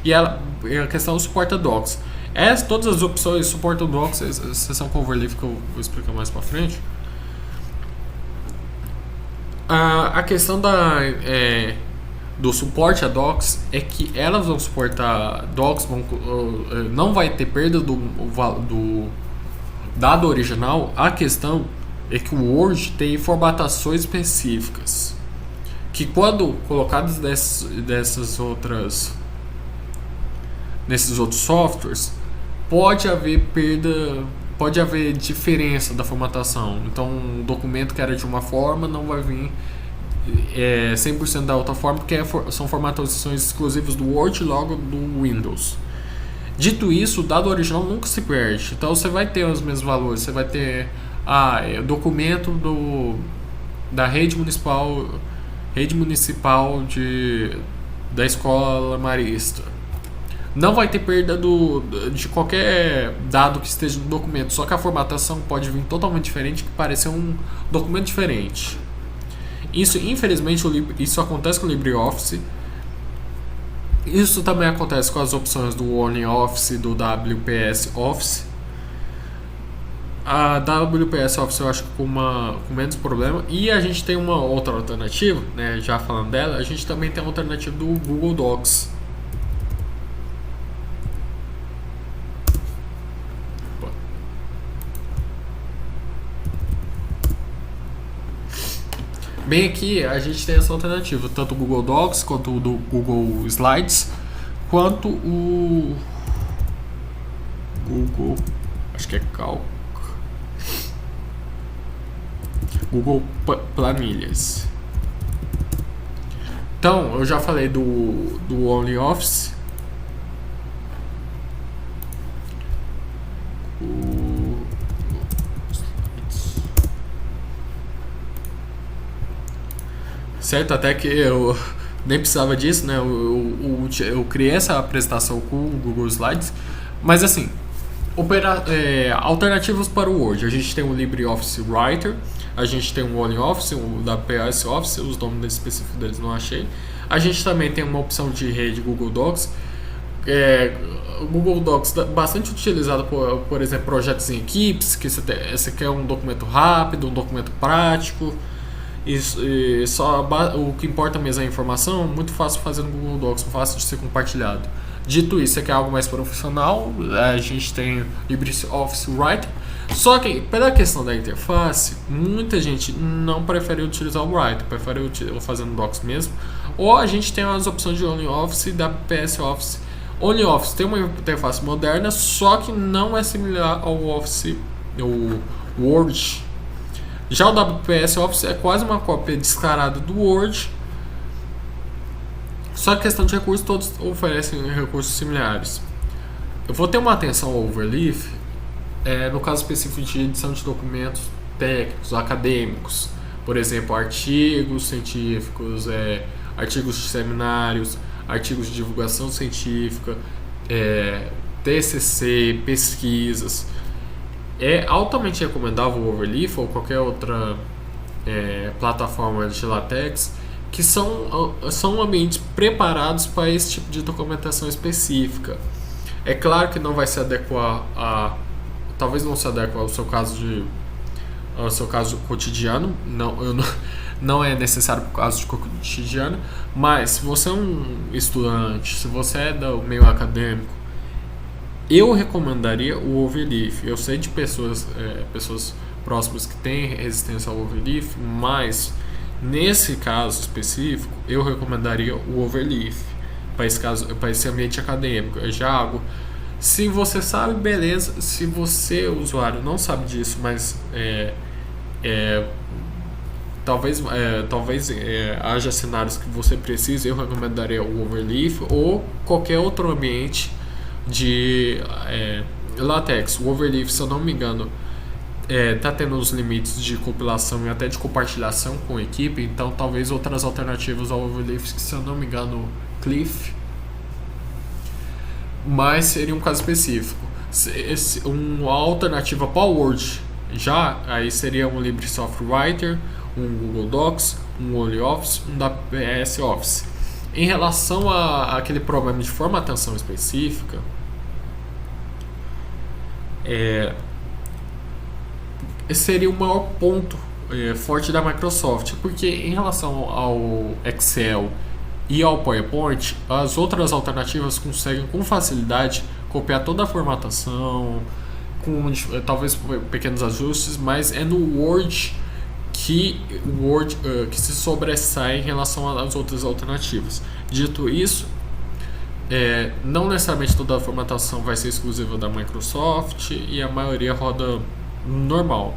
E a questão suporta Docs. Todas as opções suportam Docs, exceção com overlay que eu vou explicar mais pra frente. A questão do suporte a Docs é que elas vão suportar Docs, não vai ter perda do dado original. A questão é que o Word tem formatações específicas que, quando colocadas nesses outros softwares, pode haver perda, pode haver diferença da formatação. Então, um documento que era de uma forma não vai vir 100% da outra forma, porque são formatações exclusivas do Word e logo do Windows. Dito isso, o dado original nunca se perde. Então, você vai ter os mesmos valores. Você vai ter documento da rede municipal da escola marista. Não vai ter perda de qualquer dado que esteja no documento, só que a formatação pode vir totalmente diferente, que parecer um documento diferente. Isso, infelizmente, isso acontece com o LibreOffice. Isso também acontece com as opções do OnlyOffice e do WPS Office. A WPS Office eu acho que com menos problema. E a gente tem uma outra alternativa, né? Já falando dela, a gente também tem a alternativa do Google Docs. Bem aqui a gente tem essa alternativa, tanto o Google Docs quanto o do Google Slides, quanto o Google, acho que é Calc, Google Planilhas. Então, eu já falei do OnlyOffice. Certo, até que eu nem precisava disso, né? Eu criei essa apresentação com o Google Slides. Mas assim, alternativas para o Word. A gente tem o LibreOffice Writer, a gente tem o OnlyOffice, o WPS Office, os nomes específicos deles não achei. A gente também tem uma opção de rede Google Docs. O Google Docs bastante utilizado por exemplo, projetos em equipes, que você quer um documento rápido, um documento prático. E só o que importa mesmo é a informação, muito fácil fazer no Google Docs, fácil de ser compartilhado. Dito isso, você quer algo mais profissional, a gente tem LibreOffice Writer. Só que, pela questão da interface, muita gente não prefere utilizar o Writer, prefere fazer no Docs mesmo. Ou a gente tem as opções de OnlyOffice e da PS Office. OnlyOffice tem uma interface moderna, só que não é similar ao Office, o Word. Já o WPS Office é quase uma cópia descarada do Word, só que questão de recursos, todos oferecem recursos similares. Eu vou ter uma atenção ao Overleaf no caso específico de edição de documentos técnicos, acadêmicos, por exemplo, artigos científicos, artigos de seminários, artigos de divulgação científica, TCC, pesquisas. É altamente recomendável o Overleaf ou qualquer outra plataforma de LaTeX, que são ambientes preparados para esse tipo de documentação específica. É claro que não vai se adequar talvez não se adeque ao seu caso cotidiano, não é necessário para o caso de cotidiano, mas se você é um estudante, se você é do meio acadêmico, eu recomendaria o Overleaf. Eu sei de pessoas próximas que têm resistência ao Overleaf, mas nesse caso específico eu recomendaria o Overleaf para esse ambiente acadêmico. Se você sabe, beleza. Se você, usuário, não sabe disso, mas talvez haja cenários que você precise, eu recomendaria o Overleaf ou qualquer outro ambiente de LaTeX. O Overleaf, se eu não me engano, está tendo os limites de compilação e até de compartilhação com a equipe, então talvez outras alternativas ao Overleaf, que se eu não me engano, Cliff, mas seria um caso específico. Uma alternativa para o Word aí seria um LibreSoft Writer, um Google Docs, um OnlyOffice, um WPS Office. Em relação àquele problema de formatação específica, esse seria o maior ponto forte da Microsoft, porque em relação ao Excel e ao PowerPoint, as outras alternativas conseguem com facilidade copiar toda a formatação, com talvez pequenos ajustes, mas é no Word que se sobressai em relação às outras alternativas. Dito isso, não necessariamente toda a formatação vai ser exclusiva da Microsoft e a maioria roda normal.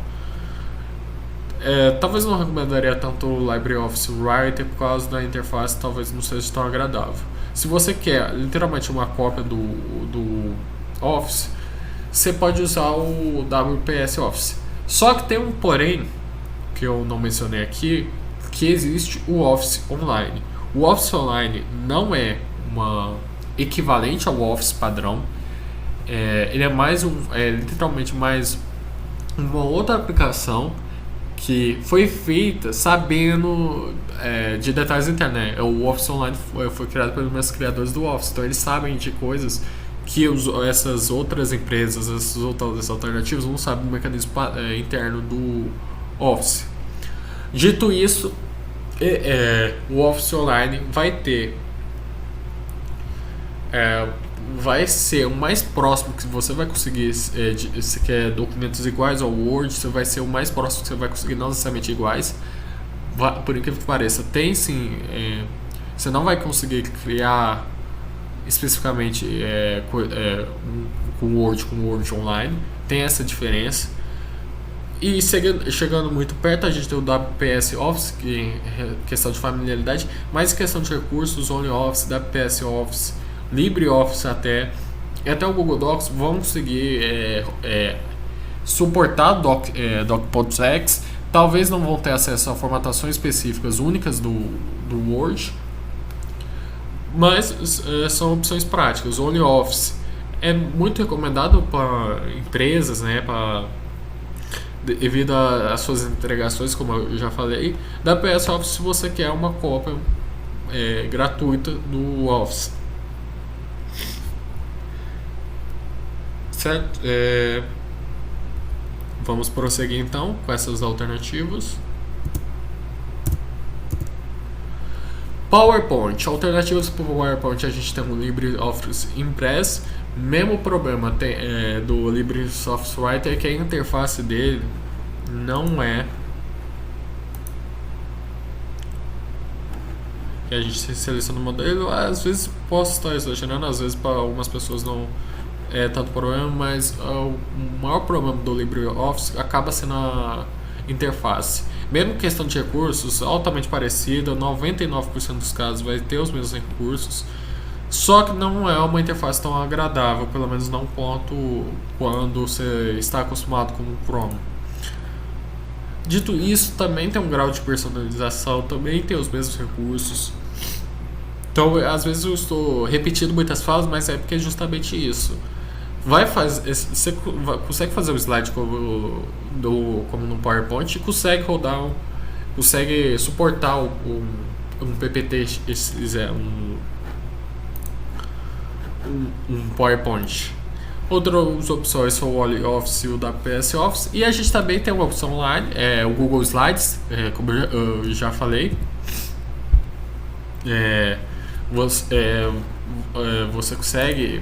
Talvez não recomendaria tanto o LibreOffice Writer por causa da interface, talvez não seja tão agradável. Se você quer literalmente uma cópia do Office, você pode usar o WPS Office. Só que tem um porém, que eu não mencionei aqui, que existe o Office Online. O Office Online não é uma equivalente ao Office padrão. Ele é literalmente mais uma outra aplicação que foi feita sabendo de detalhes internos. O Office Online foi criado pelos meus criadores do Office, então eles sabem de coisas que essas outras empresas, essas outras alternativas não sabem do mecanismo interno do Office. Dito isso, o Office Online vai ser o mais próximo que você vai conseguir. Se quer documentos iguais ao Word, você vai ser o mais próximo que você vai conseguir, não necessariamente iguais. Por incrível que pareça, tem sim. Você não vai conseguir criar especificamente com o Word Online. Tem essa diferença. E chegando muito perto, a gente tem o WPS Office, que é questão de familiaridade, mas questão de recursos, OnlyOffice, WPS Office, LibreOffice até o Google Docs vão conseguir suportar Doc.exe. Talvez não vão ter acesso a formatações específicas únicas do Word, mas são opções práticas. O OnlyOffice é muito recomendado para empresas, devido às suas integrações, como eu já falei. Da PS Office, se você quer uma cópia gratuita do Office, certo? Vamos prosseguir então com essas alternativas. PowerPoint. Alternativas para o PowerPoint, a gente tem o LibreOffice Impress. Mesmo problema do LibreSoft Writer é que a interface dele não é que a gente seleciona o modelo. Às vezes posso estar exagerando, às vezes para algumas pessoas não é tanto problema, mas o maior problema do LibreOffice acaba sendo interface. Mesmo questão de recursos, altamente parecida, 99% dos casos vai ter os mesmos recursos, só que não é uma interface tão agradável, pelo menos não quando você está acostumado com o Chrome. Dito isso, também tem um grau de personalização, também tem os mesmos recursos. Então, às vezes eu estou repetindo muitas falas, mas é porque é justamente isso. Você consegue fazer o slide como no PowerPoint e consegue rodar, consegue suportar um PPT, um PowerPoint. Outras opções são o OnlyOffice e o WPS Office. E a gente também tem uma opção online, o Google Slides, como eu já falei. Você consegue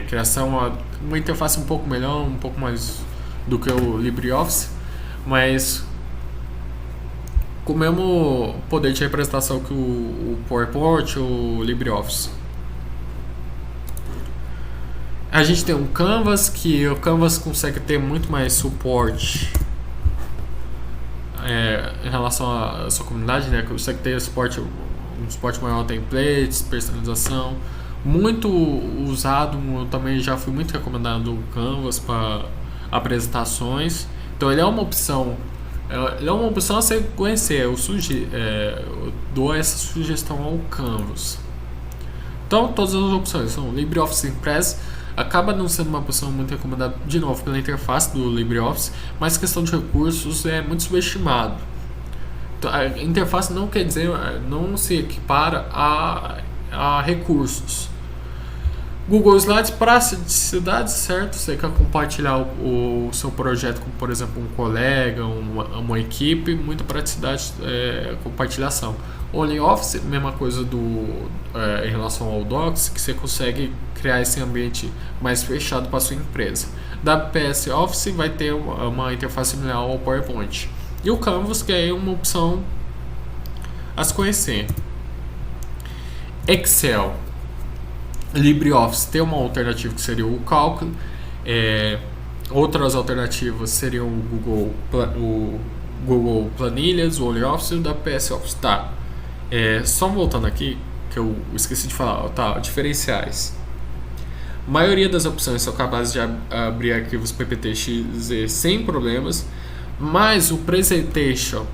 criação uma interface um pouco melhor, um pouco mais do que o LibreOffice, mas com o mesmo poder de representação que o PowerPoint ou o LibreOffice. A gente tem um Canvas, que o Canvas consegue ter muito mais suporte em relação à sua comunidade, né? Consegue ter um suporte maior a templates, personalização. Muito usado, eu também já fui muito recomendado o Canvas para apresentações. Então ele é uma opção. Ele é uma opção a você conhecer. Eu dou essa sugestão ao Canvas. Então todas as opções são LibreOffice Impress. Acaba não sendo uma opção muito recomendada, de novo, pela interface do LibreOffice, mas questão de recursos é muito subestimado. Então, a interface não quer dizer, não se equipara a recursos. Google Slides, praticidade, certo? Você quer compartilhar o seu projeto com, por exemplo, um colega, uma equipe, muita praticidade, compartilhação. OnlyOffice, mesma coisa em relação ao Docs, que você consegue criar esse ambiente mais fechado para a sua empresa. WPS Office vai ter uma interface similar ao PowerPoint. E o Canvas, que é uma opção a se conhecer. Excel. LibreOffice tem uma alternativa que seria o Cálculo. Outras alternativas seriam o Google Planilhas, o OnlyOffice e o WPS Office. Tá. Só voltando aqui, que eu esqueci de falar, tá, diferenciais. A maioria das opções são capazes de abrir arquivos PPT-XZ sem problemas, mas o Presentation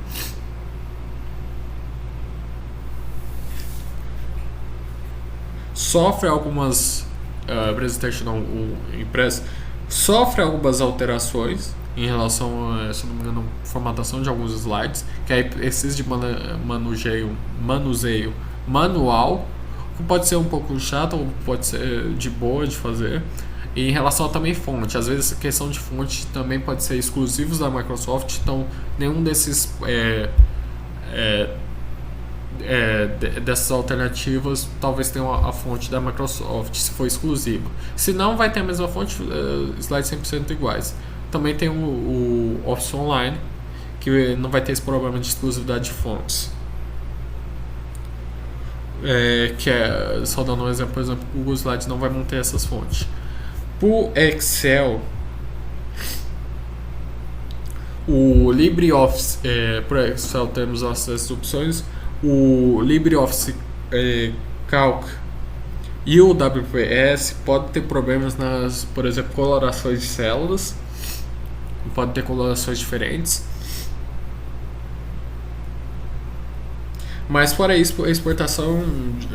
sofre algumas Impress sofre algumas alterações em relação a, se não me engano, formatação de alguns slides, que aí precisa de manuseio manual, que pode ser um pouco chato ou pode ser de boa de fazer. E em relação a também fonte, às vezes a questão de fonte também pode ser exclusivos da Microsoft, então nenhum desses dessas alternativas talvez tenha a fonte da Microsoft, se for exclusivo. Se não, vai ter a mesma fonte, slides 100% iguais. Também tem o Office Online, que não vai ter esse problema de exclusividade de fontes. Só dando um exemplo, por exemplo, o Google Slides não vai manter essas fontes. Por Excel, o LibreOffice, por Excel temos essas opções. O LibreOffice Calc e o WPS pode ter problemas nas, por exemplo, colorações de células, pode ter colorações diferentes, mas fora isso, a exportação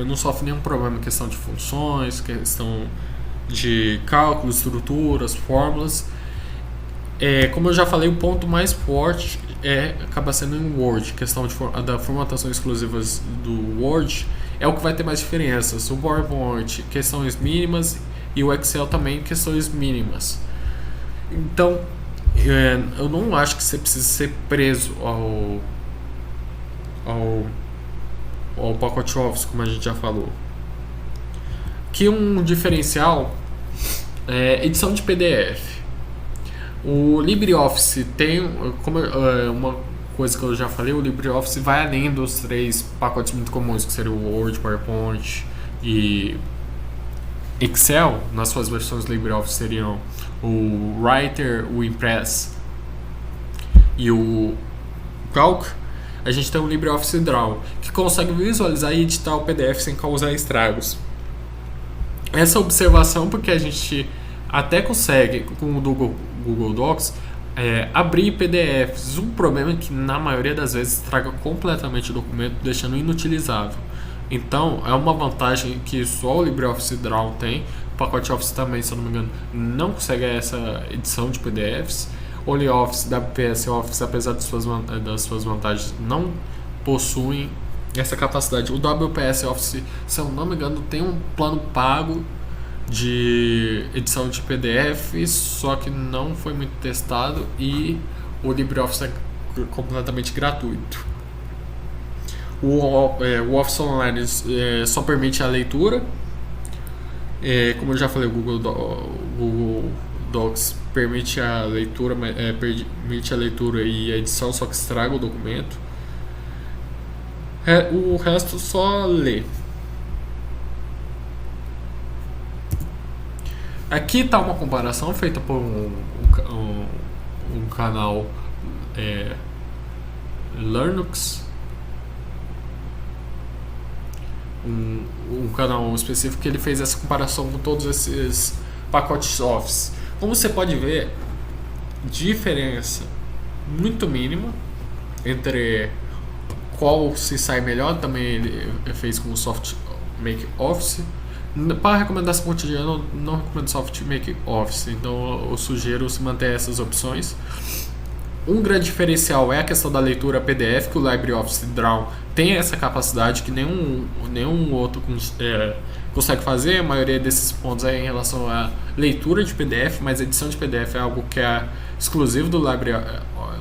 não sofre nenhum problema em questão de funções, questão de cálculos, estruturas, fórmulas. Como eu já falei, o ponto mais forte acaba sendo em Word. Questão da formatação exclusivas do Word é o que vai ter mais diferenças. O PowerPoint, questões mínimas, e o Excel também, questões mínimas. Então, eu não acho que você precisa ser preso ao pacote Office, como a gente já falou. Que um diferencial é edição de PDF. O LibreOffice tem, uma coisa que eu já falei, o LibreOffice vai além dos 3 pacotes muito comuns, que seriam o Word, PowerPoint e Excel. Nas suas versões LibreOffice seriam o Writer, o Impress e o Calc, a gente tem o LibreOffice Draw, que consegue visualizar e editar o PDF sem causar estragos. Essa observação porque a gente até consegue, com o Google Docs, abrir PDFs. Um problema é que na maioria das vezes estraga completamente o documento, deixando inutilizável. Então é uma vantagem que só o LibreOffice Draw tem. O pacote Office também, se eu não me engano, não consegue essa edição de PDFs. O LibreOffice, WPS Office, apesar das suas vantagens, não possuem essa capacidade. O WPS Office, se eu não me engano, tem um plano pago de edição de PDF, só que não foi muito testado, e o LibreOffice é completamente gratuito. O Office Online só permite a leitura. Como eu já falei, o Google Docs permite a leitura, permite a leitura e a edição, só que estraga o documento. O resto só lê. Aqui está uma comparação feita por um canal Linux, um canal específico que ele fez essa comparação com todos esses pacotes Office. Como você pode ver, diferença muito mínima entre qual se sai melhor. Também ele fez com o Soft Make Office. Para recomendação cotidiana, eu não recomendo Soft Make Office, então eu sugiro se manter essas opções. Um grande diferencial é a questão da leitura PDF, que o LibreOffice Draw tem essa capacidade que nenhum outro consegue fazer. A maioria desses pontos é em relação à leitura de PDF, mas a edição de PDF é algo que é exclusivo do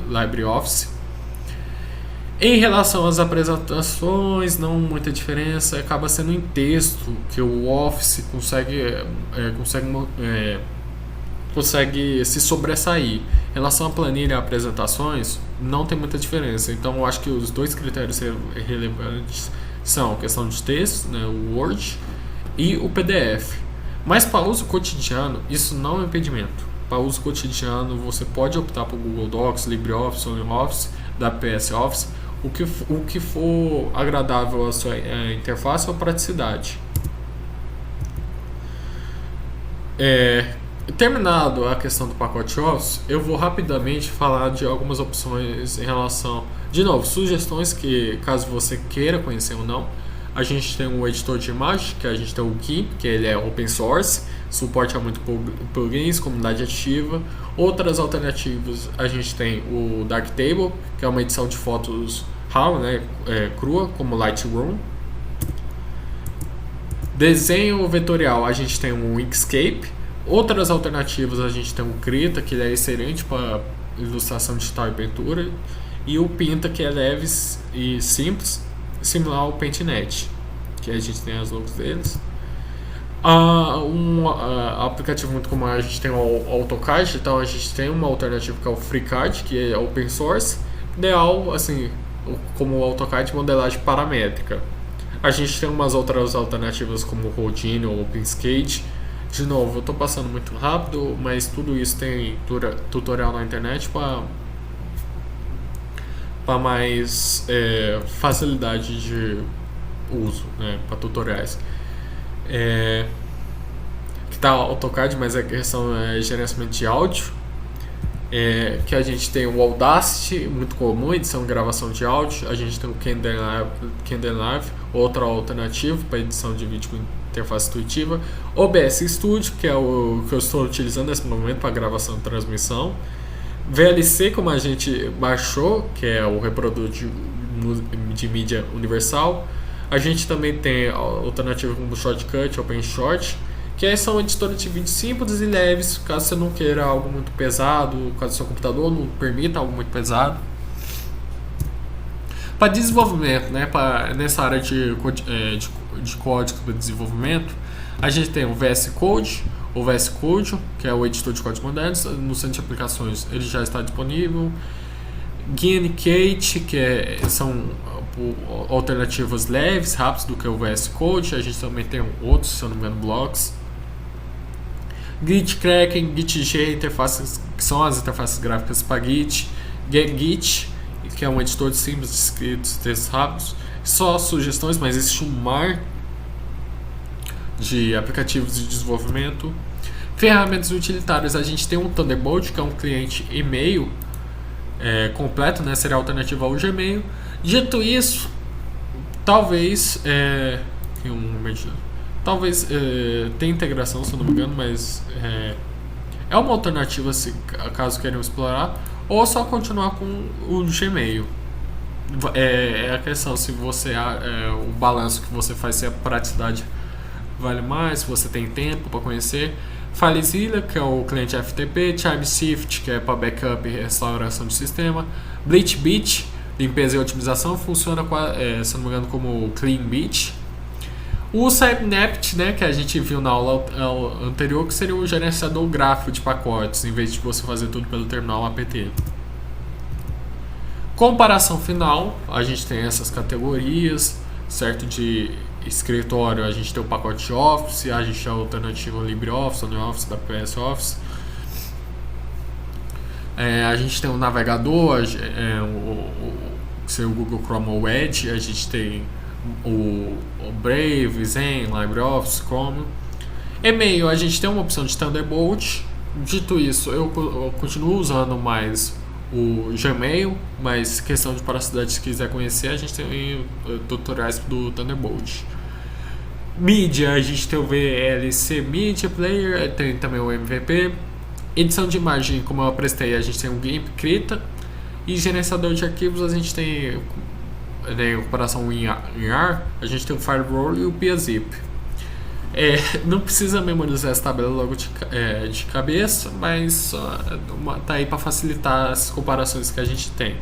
LibreOffice. Em relação às apresentações, não muita diferença, acaba sendo em texto que o Office consegue se sobressair. Em relação à planilha e apresentações, não tem muita diferença. Então eu acho que os dois critérios relevantes são a questão de texto, né, o Word, e o PDF. Mas para uso cotidiano, isso não é um impedimento. Para uso cotidiano, você pode optar por Google Docs, LibreOffice, OnlyOffice, WPS Office, o que for agradável à sua interface ou praticidade. Terminado a questão do pacote Office, eu vou rapidamente falar de algumas opções em relação, de novo, sugestões que, caso você queira conhecer ou não. A gente tem um editor de imagem, que a gente tem o GIMP, que ele é open source, suporte a muito plugins, comunidade ativa. Outras alternativas, a gente tem o Darktable, que é uma edição de fotos RAW, né, crua, como Lightroom. Desenho vetorial, a gente tem o Inkscape. Outras alternativas, a gente tem o Krita, que ele é excelente para ilustração digital e pintura. E o Pinta, que é leve e simples, similar ao PaintNet, que a gente tem as logos deles. Um aplicativo muito comum, a gente tem o AutoCAD, então a gente tem uma alternativa que é o FreeCAD, que é open source, ideal, assim, como o AutoCAD, modelagem paramétrica. A gente tem umas outras alternativas como o Houdini ou OpenSCADE. De novo, eu estou passando muito rápido, mas tudo isso tem tutorial na internet para mais facilidade de uso, né, para tutoriais. Que tá AutoCAD, mas a questão é gerenciamento de áudio. Que a gente tem o Audacity, muito comum, edição e gravação de áudio. A gente tem o Kdenlive, outra alternativa para edição de vídeo com interface intuitiva. OBS Studio, que é o que eu estou utilizando nesse momento para gravação e transmissão. VLC, como a gente baixou, que é o reprodutor de mídia universal. A gente também tem a alternativa como Shortcut, OpenShot, que são editores de vídeo simples e leves, caso você não queira algo muito pesado, caso seu computador não permita algo muito pesado. Para desenvolvimento, né, nessa área de código para desenvolvimento, a gente tem o VS Code, o VS Code, que é o editor de códigos modernos. No centro de aplicações ele já está disponível. GNKate, que são alternativas leves, rápidas do que o VS Code. A gente também tem outros, se eu não me engano, blocks. Gitkraken, GitG, interfaces, que são as interfaces gráficas para Git. Git, que é um editor simples de scripts, textos rápidos, só sugestões, mas existe um mar de aplicativos de desenvolvimento. Ferramentas utilitárias, a gente tem um Thunderbolt, que é um cliente e-mail completo, né? Seria alternativa ao Gmail. Dito isso, talvez tenha integração, se eu não me engano, mas é uma alternativa se caso queiram explorar, ou só continuar com o Gmail. É a questão se você o balanço que você faz, se a praticidade vale mais, se você tem tempo para conhecer. FileZilla, que é o cliente FTP, ChimeShift, que é para backup e restauração de sistema, BleachBit, limpeza e otimização, funciona se não me engano como CleanBit. O Synapse, né, que a gente viu na aula anterior, que seria o gerenciador gráfico de pacotes, em vez de você fazer tudo pelo terminal apt. Comparação final, a gente tem essas categorias, certo? De escritório, a gente tem o pacote Office, a gente tem a alternativa LibreOffice, OneOffice, WPS Office. A gente tem o navegador, que seria o Google Chrome ou Edge, a gente tem o Brave, Zen, LibreOffice, Chrome. E-mail, a gente tem uma opção de Thunderbolt. Dito isso, eu continuo usando mais o Gmail, mas questão de paracidade, se quiser conhecer, a gente tem tutoriais do Thunderbolt. Mídia, a gente tem o VLC Media Player, tem também o MVP. Edição de imagem, como eu apresentei, a gente tem o GIMP, Krita. E gerenciador de arquivos, a gente tem em comparação WinRAR, a gente tem o Firewall e o PiaZip. Não precisa memorizar essa tabela logo de cabeça, mas tá aí para facilitar as comparações que a gente tem.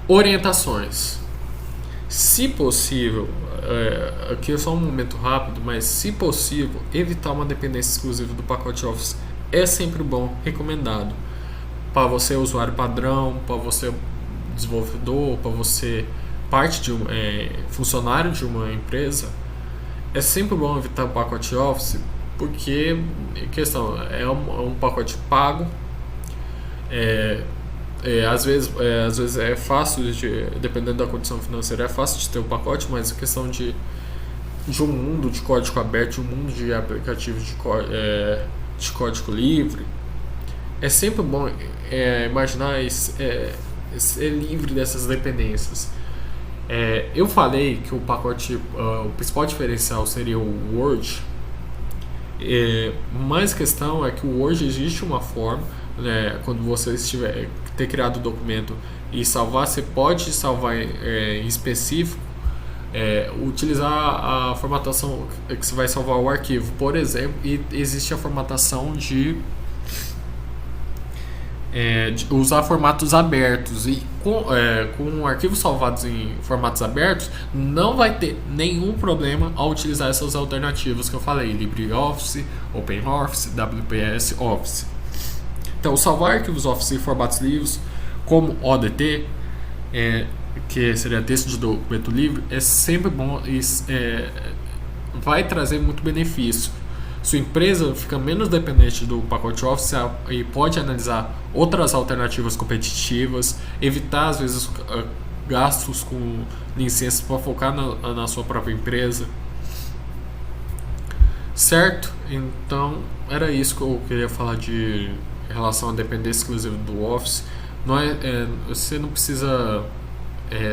Orientações. Se possível, aqui é só um momento rápido, mas se possível, evitar uma dependência exclusiva do pacote Office é sempre bom, recomendado. Para você usuário padrão, para você desenvolvedor, para você parte de funcionário de uma empresa, é sempre bom evitar o pacote Office, porque é um pacote pago. Às vezes é fácil, dependendo da condição financeira, é fácil de ter o pacote, mas a questão de um mundo de código aberto, de um mundo de aplicativos de código livre, é sempre bom imaginar ser livre dessas dependências. Eu falei que o pacote, o principal diferencial seria o Word, mas a questão é que o Word existe uma forma, né, quando você ter criado o documento e salvar, você pode salvar em específico, utilizar a formatação que você vai salvar o arquivo, por exemplo, e existe a formatação de usar formatos abertos, e com arquivos salvados em formatos abertos não vai ter nenhum problema ao utilizar essas alternativas que eu falei: LibreOffice, OpenOffice, WPS Office. Então, salvar arquivos Office em formatos livres como ODT, que seria texto de documento livre, é sempre bom e vai trazer muito benefício. Sua empresa fica menos dependente do pacote Office e pode analisar outras alternativas competitivas, evitar às vezes gastos com licenças para focar na sua própria empresa. Certo? Então era isso que eu queria falar em relação à dependência exclusiva do Office. Você não precisa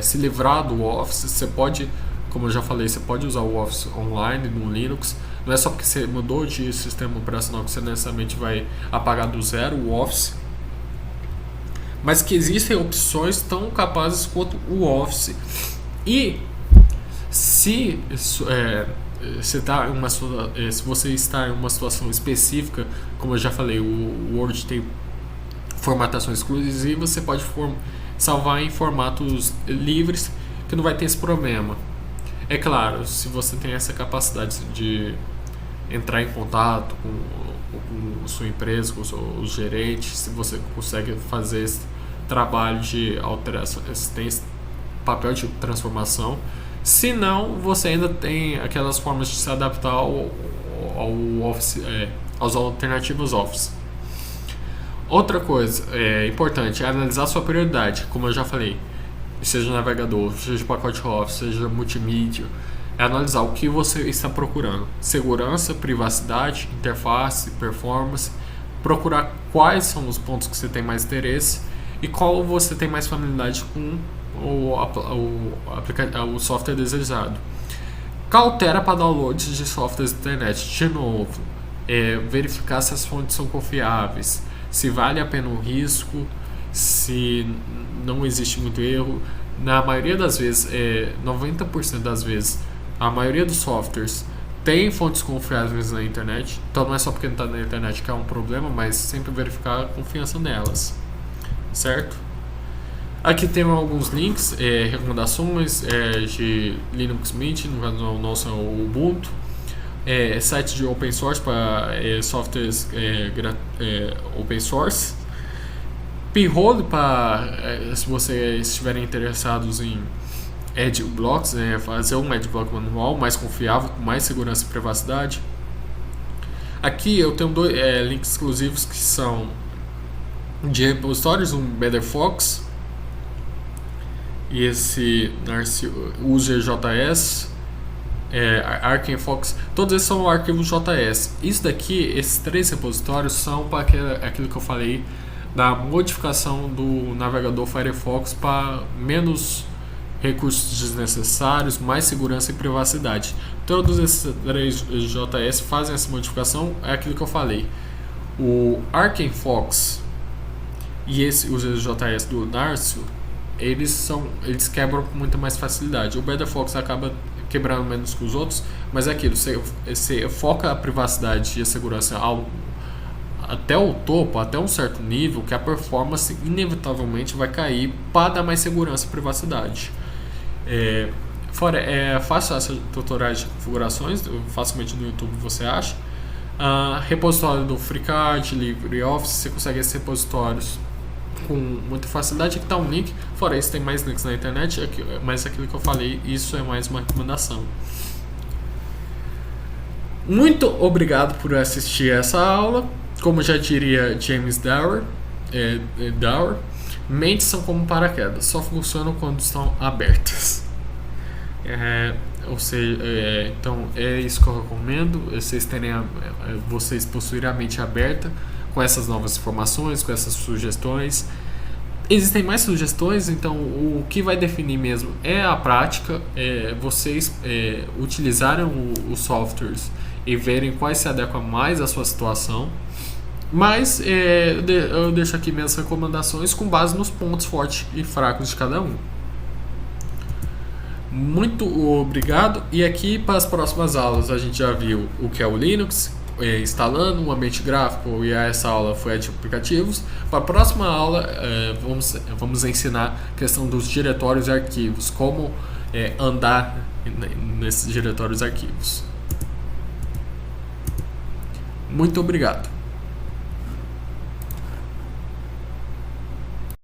se livrar do Office. Você pode, como eu já falei, você pode usar o Office online no Linux. Não é só porque você mudou de sistema operacional que você necessariamente vai apagar do zero o Office, mas que existem opções tão capazes quanto o Office. E se você está em uma situação específica, como eu já falei, o Word tem formatações exclusivas, você pode salvar em formatos livres, que não vai ter esse problema. É claro, se você tem essa capacidade de entrar em contato com sua empresa, com os gerentes, se você consegue fazer esse trabalho de alteração, tem esse papel de transformação. Se não, você ainda tem aquelas formas de se adaptar ao Office, às alternativas Office. Outra coisa importante é analisar sua prioridade, como eu já falei, seja navegador, seja pacote Office, seja multimídia, é analisar o que você está procurando: segurança, privacidade, interface, performance, procurar quais são os pontos que você tem mais interesse e qual você tem mais familiaridade com o software desejado. Cautela para downloads de softwares da internet. De novo, verificar se as fontes são confiáveis, se vale a pena o risco, se não existe muito erro. Na maioria das vezes, 90% das vezes, a maioria dos softwares tem fontes confiáveis na internet. Então não é só porque não está na internet que é um problema, mas sempre verificar a confiança nelas, certo? Aqui tem alguns links, recomendações de Linux Mint, no caso o nosso é o Ubuntu, sites de open source para softwares open source, P-Hole para se vocês estiverem interessados em Adblocks, fazer um Adblock manual mais confiável, com mais segurança e privacidade. Aqui eu tenho dois links exclusivos que são de repositórios, um BetterFox e esse UseJS, ArchenFox, todos esses são arquivos JS. Isso daqui, esses 3 repositórios são para aquilo que eu falei da modificação do navegador Firefox para menos recursos desnecessários, mais segurança e privacidade. Todos esses 3 JS fazem essa modificação, é aquilo que eu falei. O ArchenFox e esse UseJS do Narcio, eles quebram com muita mais facilidade. O BetterFox acaba quebrando menos que os outros, mas é aquilo, você foca a privacidade e a segurança até o topo, até um certo nível, que a performance inevitavelmente vai cair para dar mais segurança e privacidade. Fora, é fácil essas tutoriais de configurações, facilmente no YouTube você acha. Repositório do FreeCAD, LibreOffice, você consegue esses repositórios com muita facilidade. Aqui está um link. Fora isso, tem mais links na internet, mas aquilo que eu falei, isso é mais uma recomendação. Muito obrigado por assistir essa aula. Como já diria James Dower, mentes são como paraquedas, só funcionam quando estão abertas. Então é isso que eu recomendo, vocês possuírem a mente aberta com essas novas informações, com essas sugestões. Existem mais sugestões, então o que vai definir mesmo é a prática, vocês utilizarem os softwares e verem quais se adequam mais à sua situação. Mas eu deixo aqui minhas recomendações com base nos pontos fortes e fracos de cada um. Muito obrigado. E aqui para as próximas aulas a gente já viu o que é o Linux, instalando um ambiente gráfico, e essa aula foi de aplicativos. Para a próxima aula vamos ensinar a questão dos diretórios e arquivos, como andar nesses diretórios e arquivos. Muito obrigado.